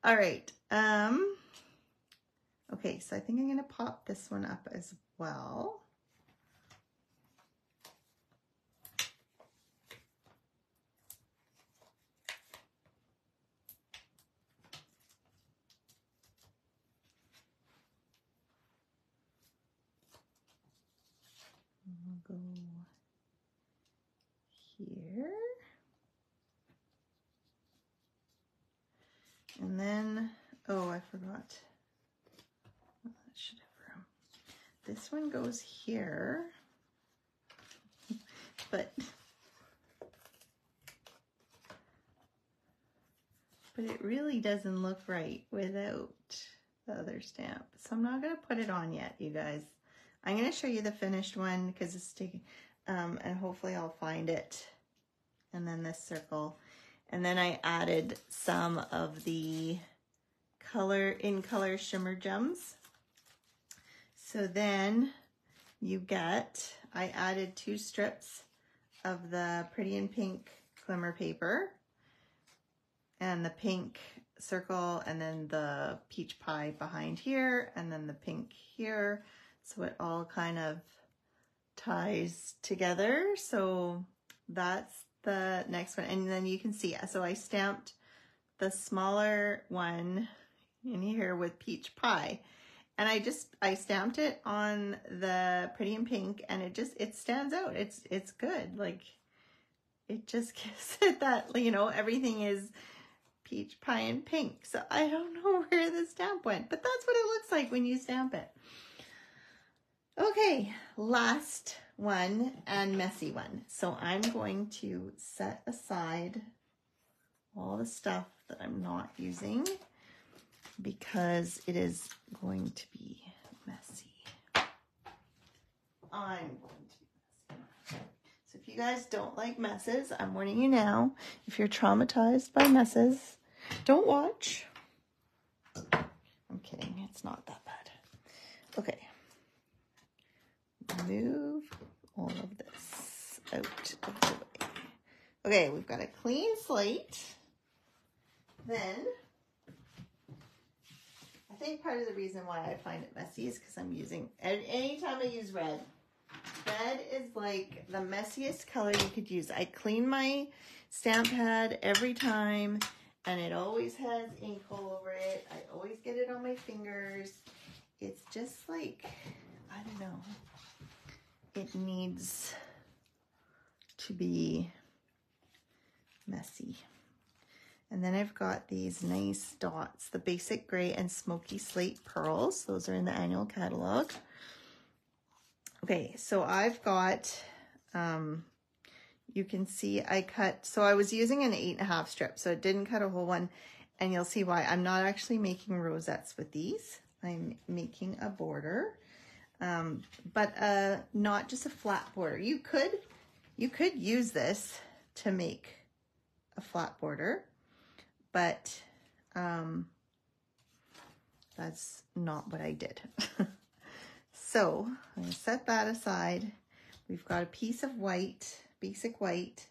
All right. Okay, so I think I'm going to pop this one up as well. We'll go here. And then, oh, I forgot. Oh, that should have room. This one goes here, but it really doesn't look right without the other stamp. So I'm not going to put it on yet, you guys. I'm going to show you the finished one because it's taking, and hopefully I'll find it. And then this circle. And then I added some of the in color shimmer gems. So then you get, I added 2 strips of the Pretty in Pink glimmer paper and the pink circle, and then the peach pie behind here, and then the pink here. So it all kind of ties together. So that's the next one. And then you can see, so I stamped the smaller one in here with peach pie. And I stamped it on the Pretty in Pink, and it stands out. It's good. Like, it just gives it that, you know, everything is peach pie and pink. So I don't know where the stamp went, but that's what it looks like when you stamp it. Okay, last one and messy one. So I'm going to set aside all the stuff that I'm not using because it is going to be messy. I'm going to be messy. So if you guys don't like messes, I'm warning you now. If you're traumatized by messes, don't watch. I'm kidding. It's not that bad. Okay. Move all of this out of the way. Okay, we've got a clean slate. Then, I think part of the reason why I find it messy is because I'm using, anytime I use red is like the messiest color you could use. I clean my stamp pad every time, and it always has ink all over it. I always get it on my fingers. It's just like, I don't know. It needs to be messy. And then I've got these nice dots, the basic gray and smoky slate pearls. Those are in the annual catalog. Okay, so I've got, you can see I cut, so I was using an 8.5 strip, so it didn't cut a whole one, and you'll see why. I'm not actually making rosettes with these. I'm making a border, but not just a flat border. You could use this to make a flat border, but that's not what I did. So I'm going to set that aside. We've got a piece of white, basic white,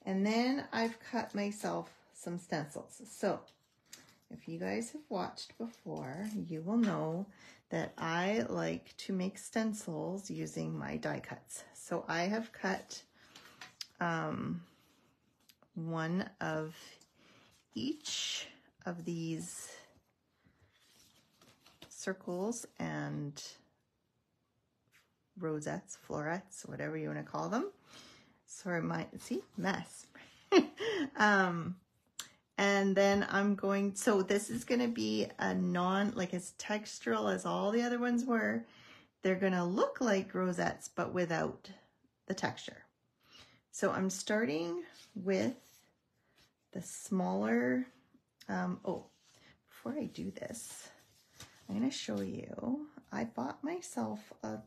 and then I've cut myself some stencils. So if you guys have watched before, you will know that I like to make stencils using my die cuts. So I have cut one of each of these circles and rosettes, florets, whatever you want to call them. Sorry, see, mess. And then I'm going, so this is going to be a like as textural as all the other ones were. They're going to look like rosettes, but without the texture. So I'm starting with the smaller, oh, before I do this, I'm going to show you, I bought myself a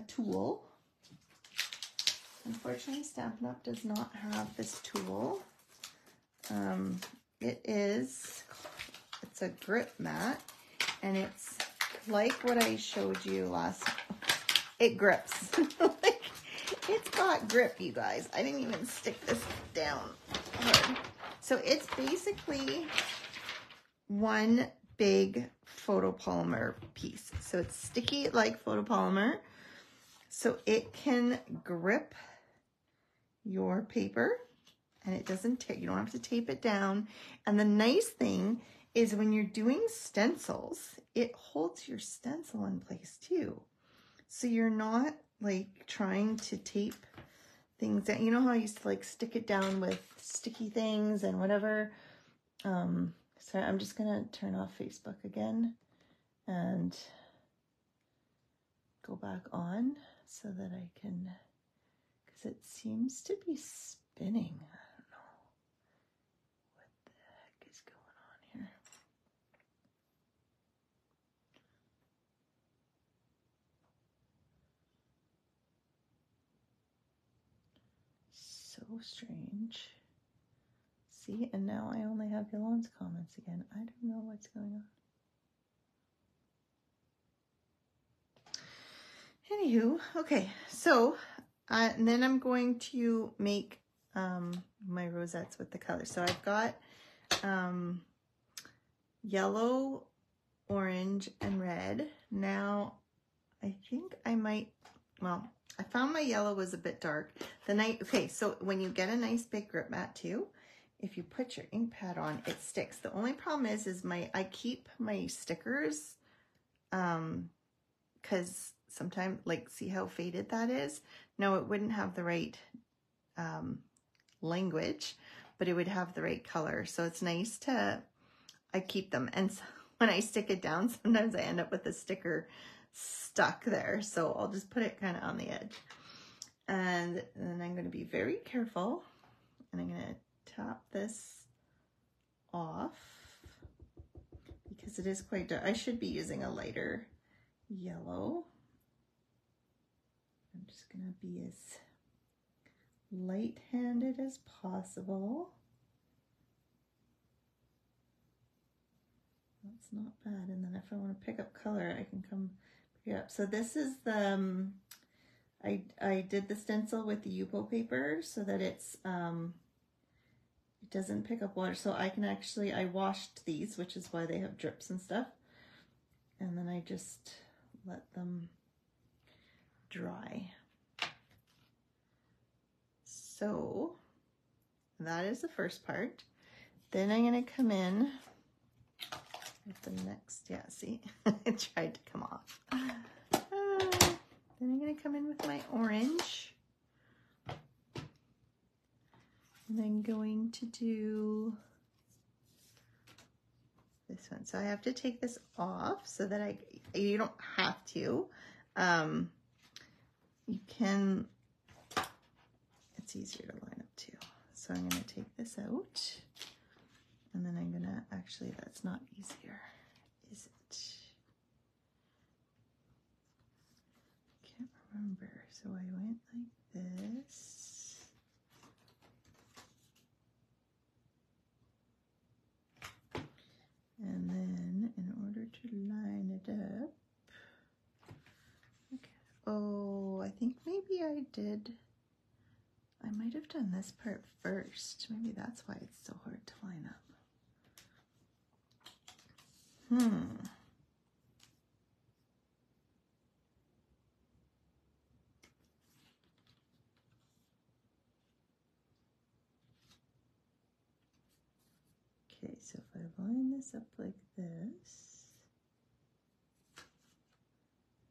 tool. Unfortunately, Stampin' Up! Does not have this tool. It's a grip mat, and it's like what I showed you last time. It grips. Like, it's got grip, you guys. I didn't even stick this down hard. So it's basically one big photopolymer piece. So it's sticky like photopolymer. So it can grip your paper, and it doesn't tape. You don't have to tape it down. And the nice thing is when you're doing stencils, it holds your stencil in place too. So you're not like trying to tape things down. You know how I used to like stick it down with sticky things and whatever. Sorry, I'm just gonna turn off Facebook again and go back on so that I can, because it seems to be spinning. I don't know what the heck is going on here. So strange. See, and now I only have Yolan's comments again. I don't know what's going on. Anywho, okay, so and then I'm going to make my rosettes with the colors. So I've got yellow, orange, and red. Now, I think I might, well, I found my yellow was a bit dark. Okay, so when you get a nice big grip mat too, if you put your ink pad on, it sticks. The only problem is I keep my stickers, because sometimes, like, see how faded that is? No, it wouldn't have the right language, but it would have the right color. So it's nice I keep them. And so when I stick it down, sometimes I end up with a sticker stuck there. So I'll just put it kind of on the edge. And then I'm going to be very careful. And I'm going to tap this off because it is quite dark. I should be using a lighter yellow. I'm just going to be as light-handed as possible. That's not bad. And then if I want to pick up color, I can come pick it up. So this is the, I did the stencil with the Yupo paper so that it's, it doesn't pick up water. So I can actually, I washed these, which is why they have drips and stuff. And then I just let them dry. So that is the first part. Then I'm going to come in with the next, yeah, see, it tried to come off. Then I'm going to come in with my orange. And I'm going to do this one. So I have to take this off so that you don't have to. You can, it's easier to line up too. So I'm going to take this out. And then I'm going to, actually, that's not easier, is it? Can't remember. So I went like this. And then in order to line it up, okay. Oh, I think maybe I might have done this part first. Maybe that's why it's so hard to line up. Okay, so if I line this up like this,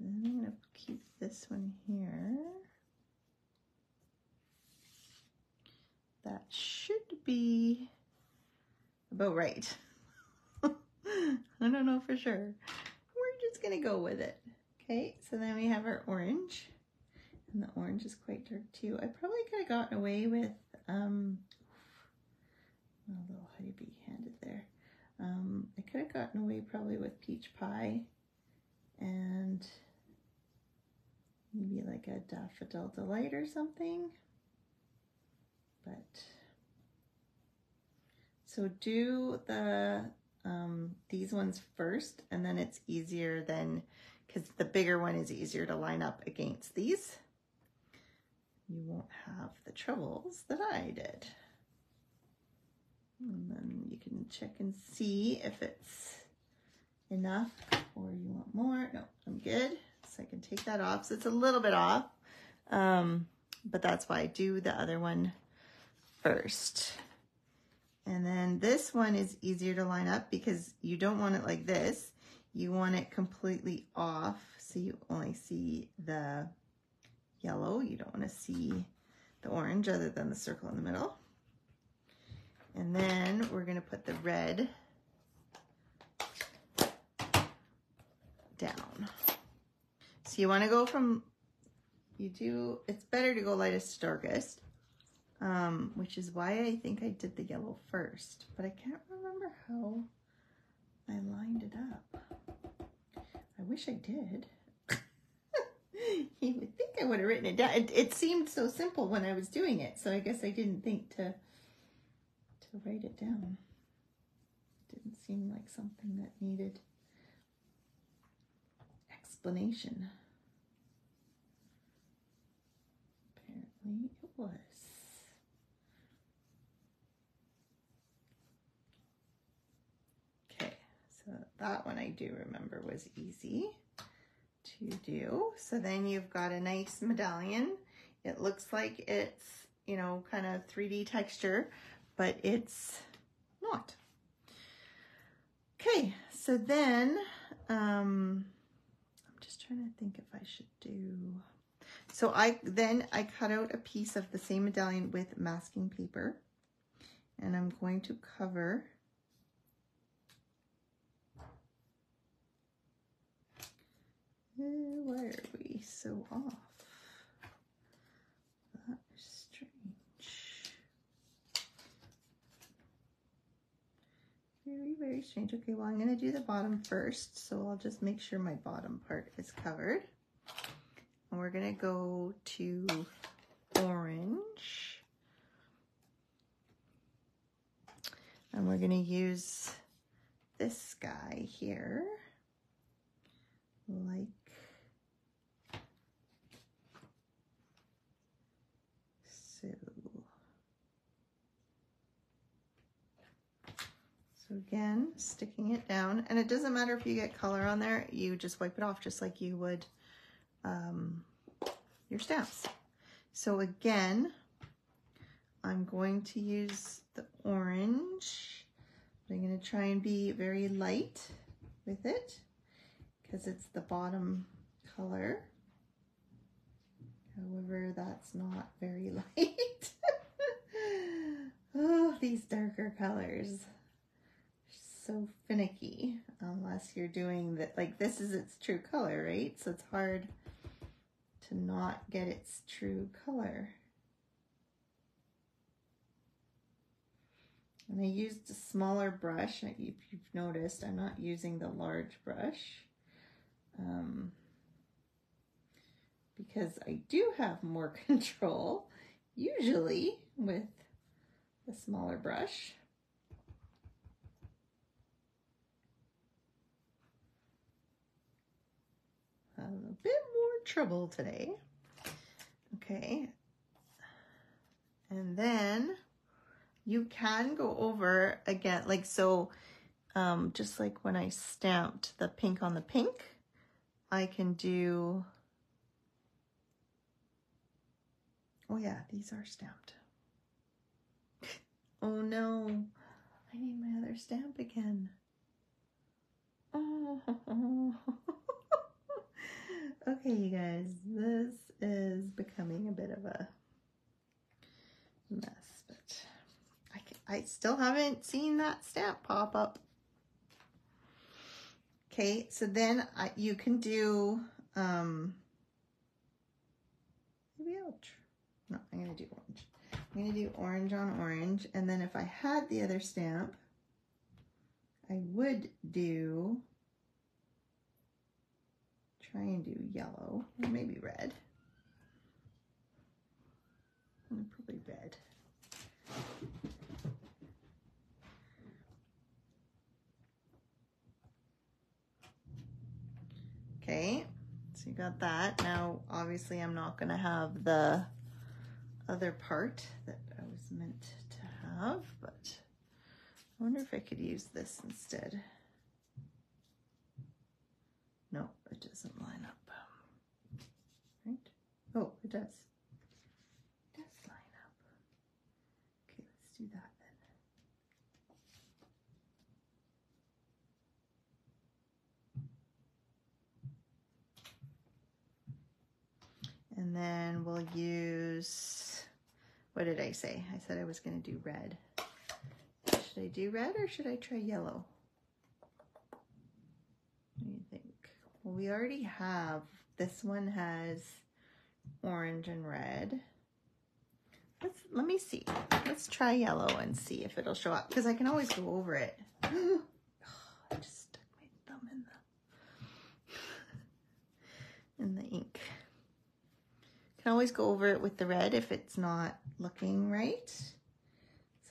then I'm going to keep this one here. That should be about right. I don't know for sure. We're just going to go with it. Okay, so then we have our orange. And the orange is quite dark too. I probably could have gotten away with a little honeybee handed there. I could have gotten away probably with peach pie and maybe like a daffodil delight or something. But so do the these ones first, and then it's easier then, because the bigger one is easier to line up against these. You won't have the troubles that I did. And then you can check and see if it's enough or you want more. No, I'm good. So I can take that off. So it's a little bit off, but that's why I do the other one first. And then this one is easier to line up because you don't want it like this. You want it completely off, so you only see the yellow. You don't want to see the orange other than the circle in the middle. And then we're going to put the red down. So you want to go from, it's better to go lightest to darkest, which is why I think I did the yellow first, but I can't remember how I lined it up. I wish I did. You would think I would have written it down. It seemed so simple when I was doing it, so I guess I didn't think to write it down. It didn't seem like something that needed explanation. Apparently it was. Okay, so that one I do remember was easy to do. So then you've got a nice medallion. It looks like it's, you know, kind of 3D texture, but it's not. Okay, so then I'm just trying to think if I should do, so I cut out a piece of the same medallion with masking paper, and I'm going to cover why are we so off? That is strange. Very, very strange. Okay, well, I'm going to do the bottom first, so I'll just make sure my bottom part is covered. And we're going to go to orange. And we're going to use this guy here, like so. So again, sticking it down, and it doesn't matter if you get color on there, you just wipe it off just like you would your stamps. So again, I'm going to use the orange, but I'm going to try and be very light with it because it's the bottom color. However, that's not very light. Oh, these darker colors. So finicky unless you're doing that, like this is its true color, right? So it's hard to not get its true color. And I used a smaller brush. If you've noticed, I'm not using the large brush because I do have more control usually with the smaller brush. A bit more trouble today. Okay. And then you can go over again, like so, just like when I stamped the pink on the pink, I can do, oh yeah, these are stamped. Oh no, I need my other stamp again. Oh. Okay, you guys, this is becoming a bit of a mess, but I still haven't seen that stamp pop up. Okay, so then you can do, maybe no, I'm going to do orange. I'm going to do orange on orange, and then if I had the other stamp, I would do, try and do yellow, or maybe red. Probably red. Okay, so you got that. Now, obviously, I'm not going to have the other part that I was meant to have, but I wonder if I could use this instead. No, it doesn't line up. Right? Oh, it does. It does line up. Okay, let's do that then. And then we'll use, what did I say? I said I was going to do red. Should I do red or should I try yellow? What do you think? Well, we already have, this one has orange and red. Let me see. Let's try yellow and see if it'll show up, because I can always go over it. Oh, I just stuck my thumb in the ink. Can always go over it with the red if it's not looking right.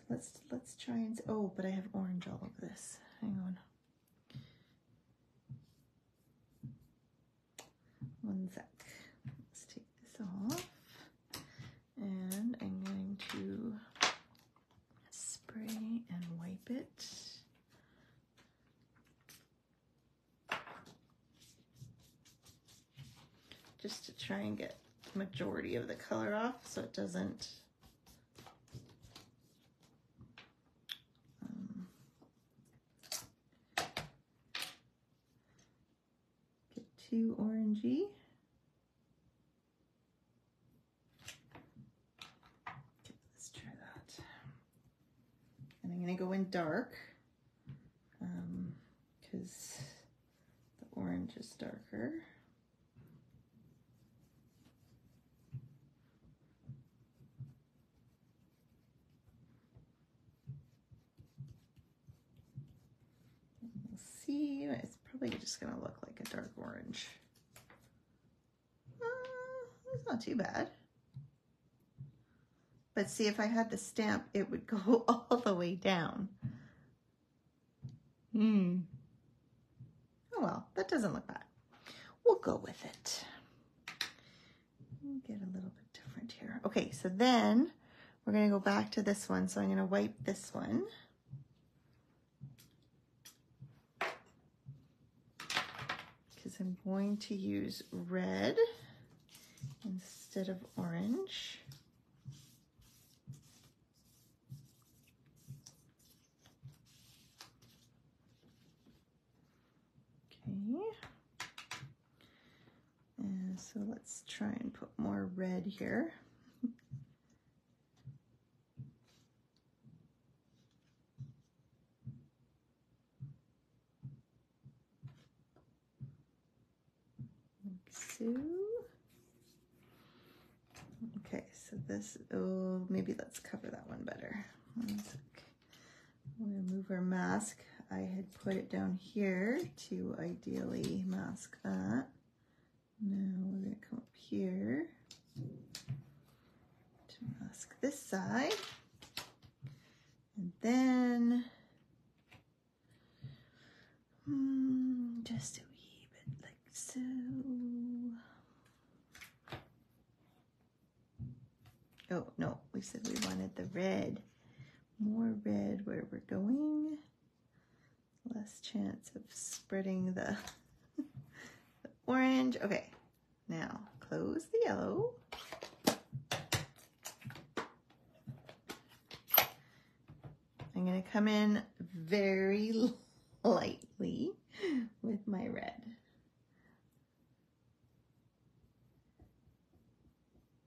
So let's try and, oh, but I have orange all over this. Hang on. One sec. Let's take this off. And I'm going to spray and wipe it. Just to try and get the majority of the color off so it doesn't get too orangey. And I'm going to go in dark because the orange is darker. And we'll see, it's probably just going to look like a dark orange. It's not too bad. But see, if I had the stamp, it would go all the way down. Oh well, that doesn't look bad. We'll go with it. We'll get a little bit different here. Okay, so then we're going to go back to this one. So I'm going to wipe this one. Because I'm going to use red instead of orange. And so let's try and put more red here. Like so. Okay, so this, oh, maybe let's cover that one better. One sec. I'm going to move our mask. I had put it down here to ideally mask that. Now we're going to come up here to mask this side. And then just a wee bit like so. Oh, no, we said we wanted the red. More red where we're going. Less chance of spreading the, the orange. Okay, now close the yellow. I'm going to come in very lightly with my red.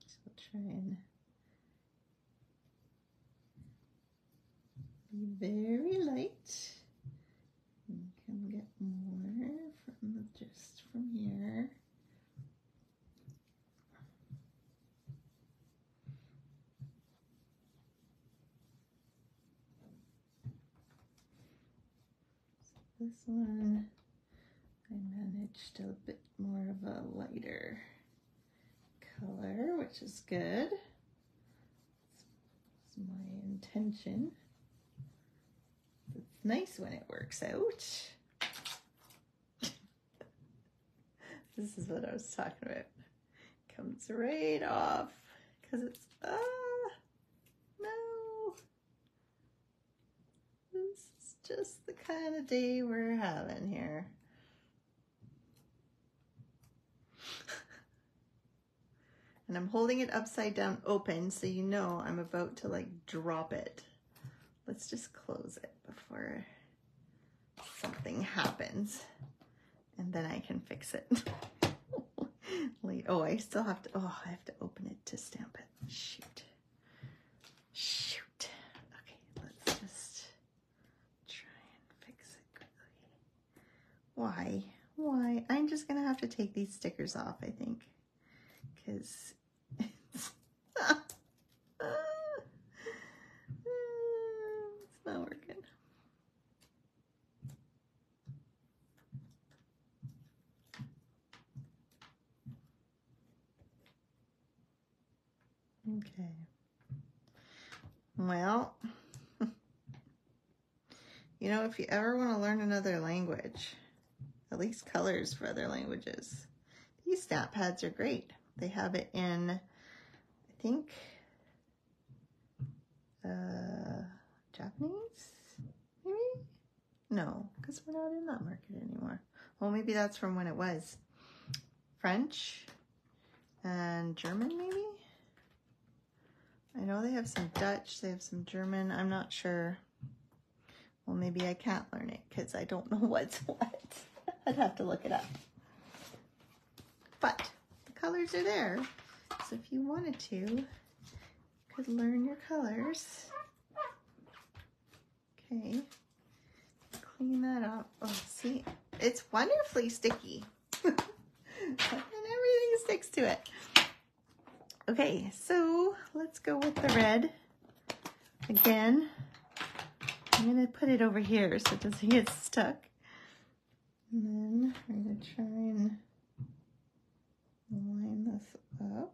So try and be very light. You can get more from just from here. So this one, I managed a bit more of a lighter color, which is good. That's my intention. It's nice when it works out. This is what I was talking about. Comes right off because it's, no. This is just the kind of day we're having here. And I'm holding it upside down open so you know I'm about to like drop it. Let's just close it before something happens and then I can fix it. Oh, I still have to, oh, I have to open it to stamp it. Shoot. Shoot. Okay, let's just take these stickers off, I think, because it's not working. Okay. Well, you know, if you ever want to learn another language, at least colors for other languages, these stamp pads are great. They have it in, I think, Japanese, maybe? No, because we're not in that market anymore. Well, maybe that's from when it was. French and German, maybe? I know they have some Dutch, they have some German, I'm not sure. Well, maybe I can't learn it because I don't know what's what. I'd have to look it up. But the colors are there, so if you wanted to, you could learn your colors. Okay, clean that up. Oh, see, it's wonderfully sticky. And everything sticks to it. Okay, so let's go with the red. Again, I'm gonna put it over here so it doesn't get stuck. And then we're gonna try and line this up.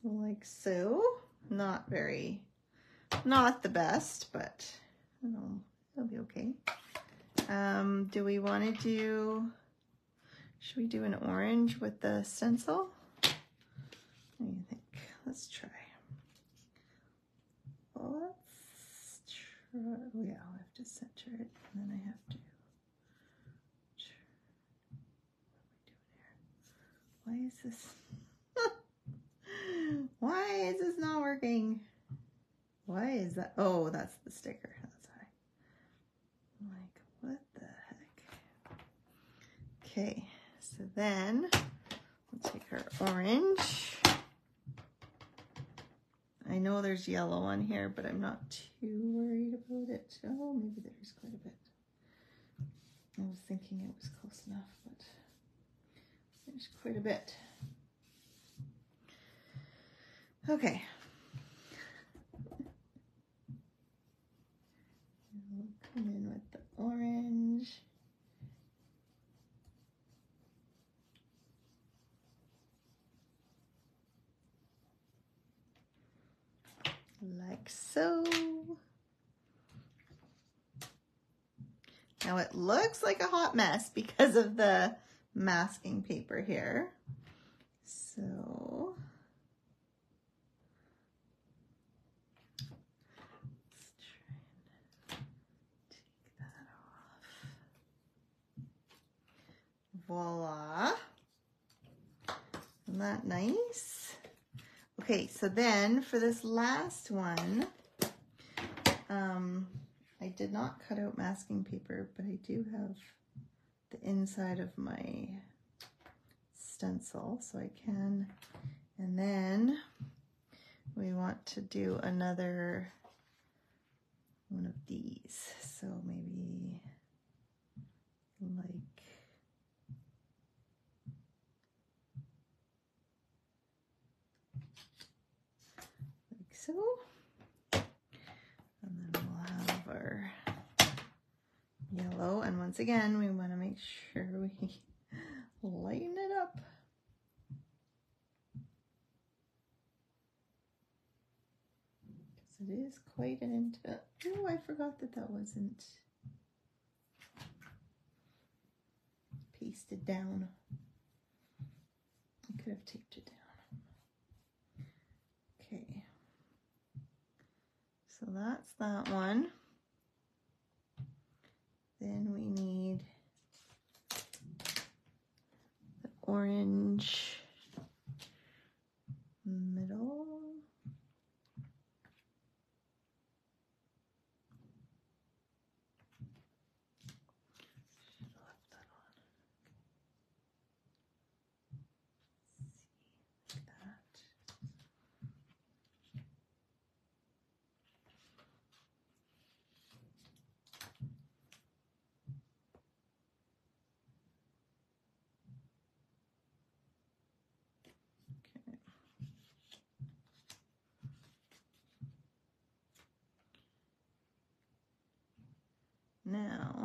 Like so. Not the best, but you know, it'll be okay. Do we want to should we do an orange with the stencil? What do you think? Let's try. Well, let's try. Oh yeah, I'll have to center it, and then I have to. What am I doing here? Why is this? Why is this not working? Why is that? Oh, that's the sticker. That's why. I'm like, what the heck? Okay, so then we'll take our orange. I know there's yellow on here, but I'm not too worried about it. Oh, maybe there's quite a bit. I was thinking it was close enough, but there's quite a bit. Okay. We'll come in with the orange. Like so. Now it looks like a hot mess because of the masking paper here. So let's try and take that off. Voila. Isn't that nice? Okay, so then for this last one, I did not cut out masking paper, but I do have the inside of my stencil, so I can. And then we want to do another one of these. So maybe like so. And then we'll have our yellow. And once again, we want to make sure we lighten it up. Because it is quite an intense. Oh, I forgot that that wasn't pasted down. I could have taped it down. Okay. So that's that one. Then we need the orange middle. Should have left that on. See, like that.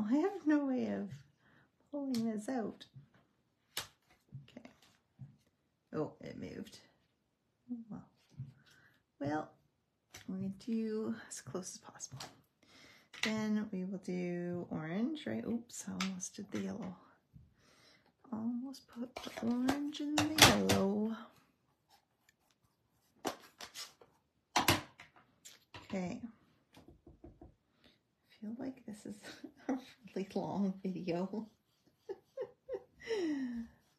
now. I have no way of pulling this out. Okay. Oh, it moved. Oh, well. Well, we're going to do as close as possible. Then we will do orange, right? Oops, I almost did the yellow. Almost put the orange in the yellow. Okay. I feel like this is a really long video.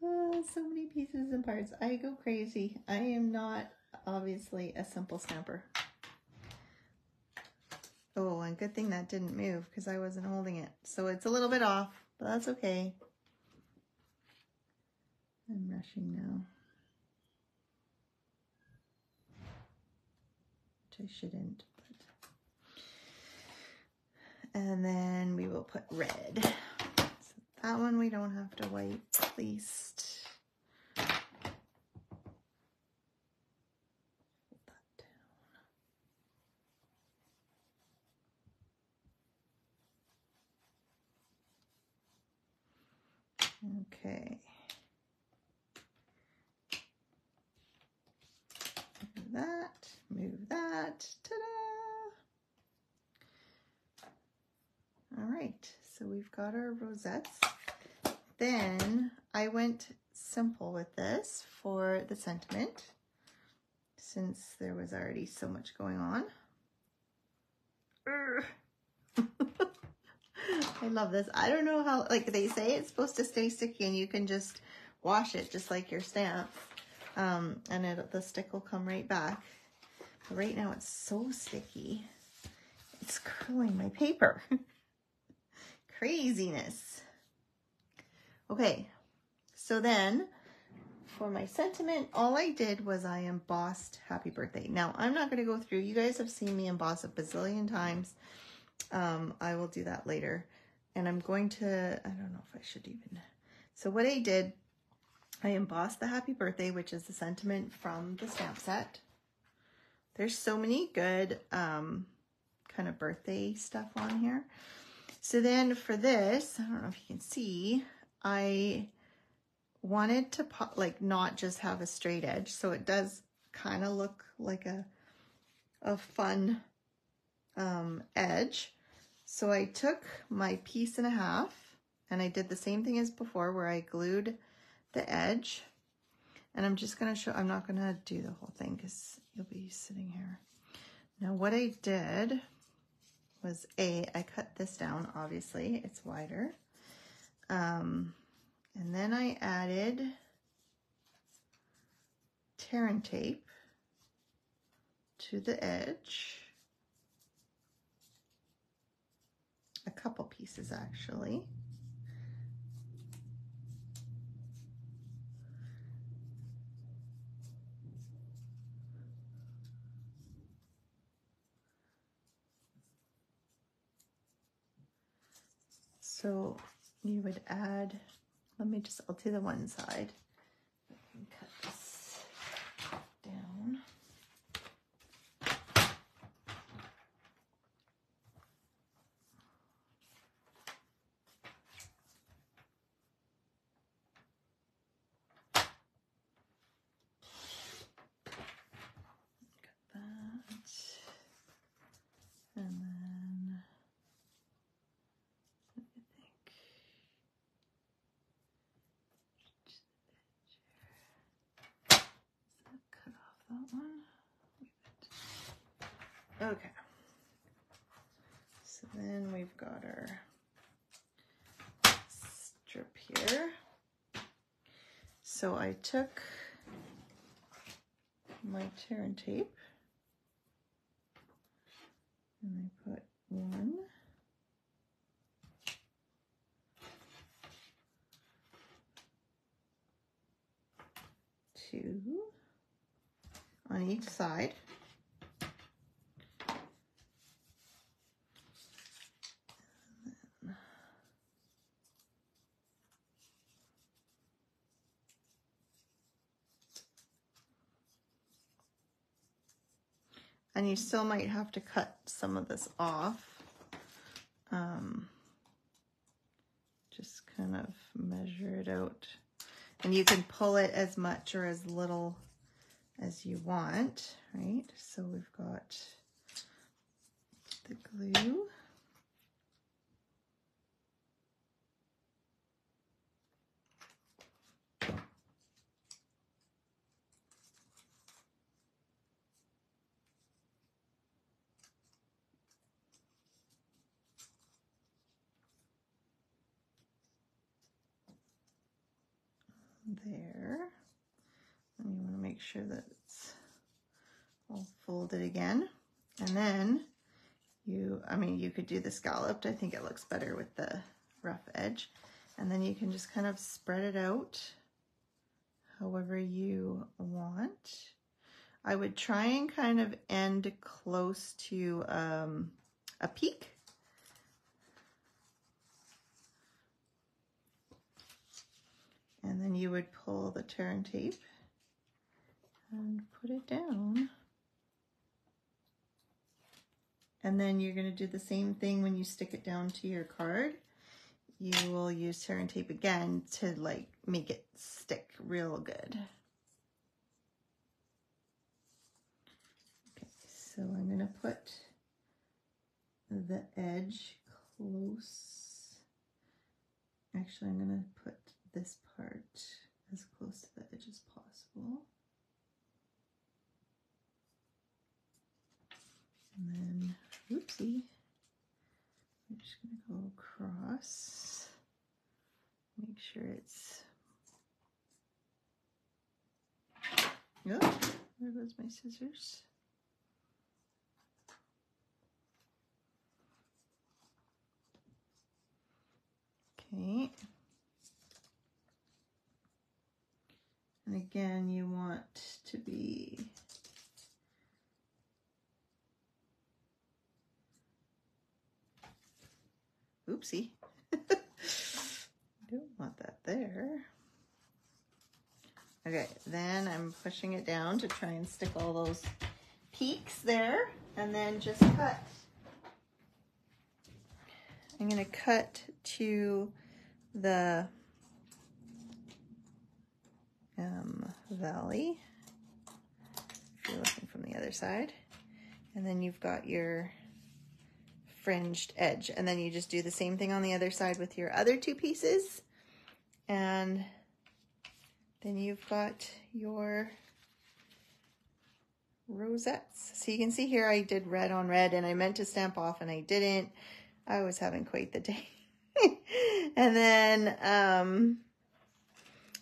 Oh, so many pieces and parts. I go crazy. I am not obviously a simple stamper. Oh, and good thing that didn't move because I wasn't holding it. So it's a little bit off, but that's okay. I'm rushing now. Which I shouldn't. But... And then we will put red. So that one we don't have to wipe, at least. Okay. Move that, ta-da! All right, so we've got our rosettes. Then I went simple with this for the sentiment, since there was already so much going on. I love this. I don't know how, like they say it's supposed to stay sticky and you can just wash it just like your stamp. And the stick will come right back. But right now it's so sticky. It's curling my paper. Craziness. Okay, so then for my sentiment, all I did was I embossed happy birthday. Now, I'm not going to go through. You guys have seen me emboss a bazillion times. I will do that later. And I'm going to, I don't know if I should even. So what I did, I embossed the happy birthday, which is the sentiment from the stamp set. There's so many good kind of birthday stuff on here. So then for this, I don't know if you can see, I wanted to not just have a straight edge. So it does kind of look like a fun edge. So I took my 1.5 pieces and I did the same thing as before where I glued the edge. And I'm just going to show, I'm not going to do the whole thing because you'll be sitting here. Now what I did was I cut this down, obviously, it's wider. And then I added tear and tape to the edge. A couple pieces actually. So you would add, I'll do the one side. I can cut this down. Cut that. And then cut off that one. Okay. So then we've got our strip here. So I took my tear and tape and I put 1, 2 on each side. And you still might have to cut some of this off. just kind of measure it out. And you can pull it as much or as little as you want, right? So we've got the glue. There. And you want to make sure that it's all folded again. And then you could do the scalloped. I think it looks better with the rough edge. And then you can just kind of spread it out however you want. I would try and kind of end close to a peak. And then you would pull the tear and tape and put it down. And then you're going to do the same thing when you stick it down to your card. You will use tear and tape again to like make it stick real good. Okay, so I'm going to put the edge close. Actually, I'm going to put this part as close to the edge as possible. And then, oopsie, I'm just going to go across, make sure it's, oh, where goes my scissors? Okay. And again, you want to be oopsie. Don't want that there. Okay, then I'm pushing it down to try and stick all those peaks there, and then just cut. I'm going to cut to the valley, if you're looking from the other side, and then you've got your fringed edge, and then you just do the same thing on the other side with your other two pieces, and then you've got your rosettes. So you can see here I did red on red, and I meant to stamp off and I didn't. I was having quite the day. And then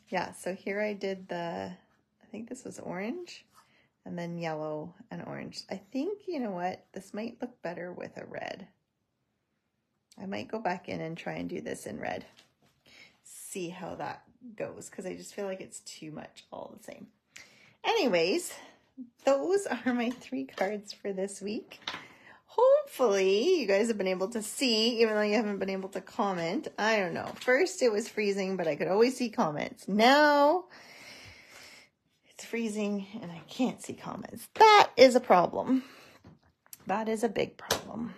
yeah, so here I did I think this was orange, and then yellow and orange. I think, you know what, this might look better with a red. I might go back in and try and do this in red. See how that goes, because I just feel like it's too much all the same. Anyways, those are my 3 cards for this week. Hopefully you guys have been able to see, even though you haven't been able to comment. I don't know. First it was freezing, but I could always see comments. Now it's freezing and I can't see comments. That is a problem. That is a big problem.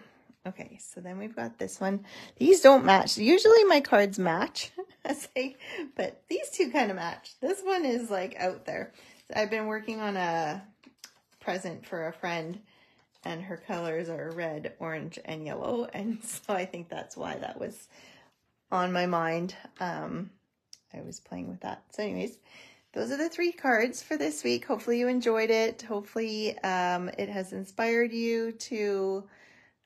Okay, so then we've got this one. These don't match. Usually my cards match, but these two kind of match. This one is like out there. I've been working on a present for a friend, and her colors are red, orange, and yellow. And so I think that's why that was on my mind. I was playing with that. So anyways, those are the 3 cards for this week. Hopefully you enjoyed it. Hopefully it has inspired you to,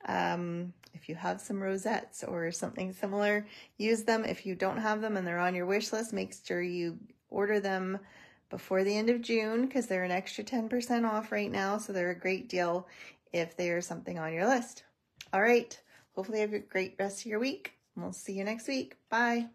if you have some rosettes or something similar, use them. If you don't have them and they're on your wish list, make sure you order them before the end of June, because they're an extra 10% off right now. So they're a great deal if they are something on your list. All right. Hopefully you have a great rest of your week. We'll see you next week. Bye.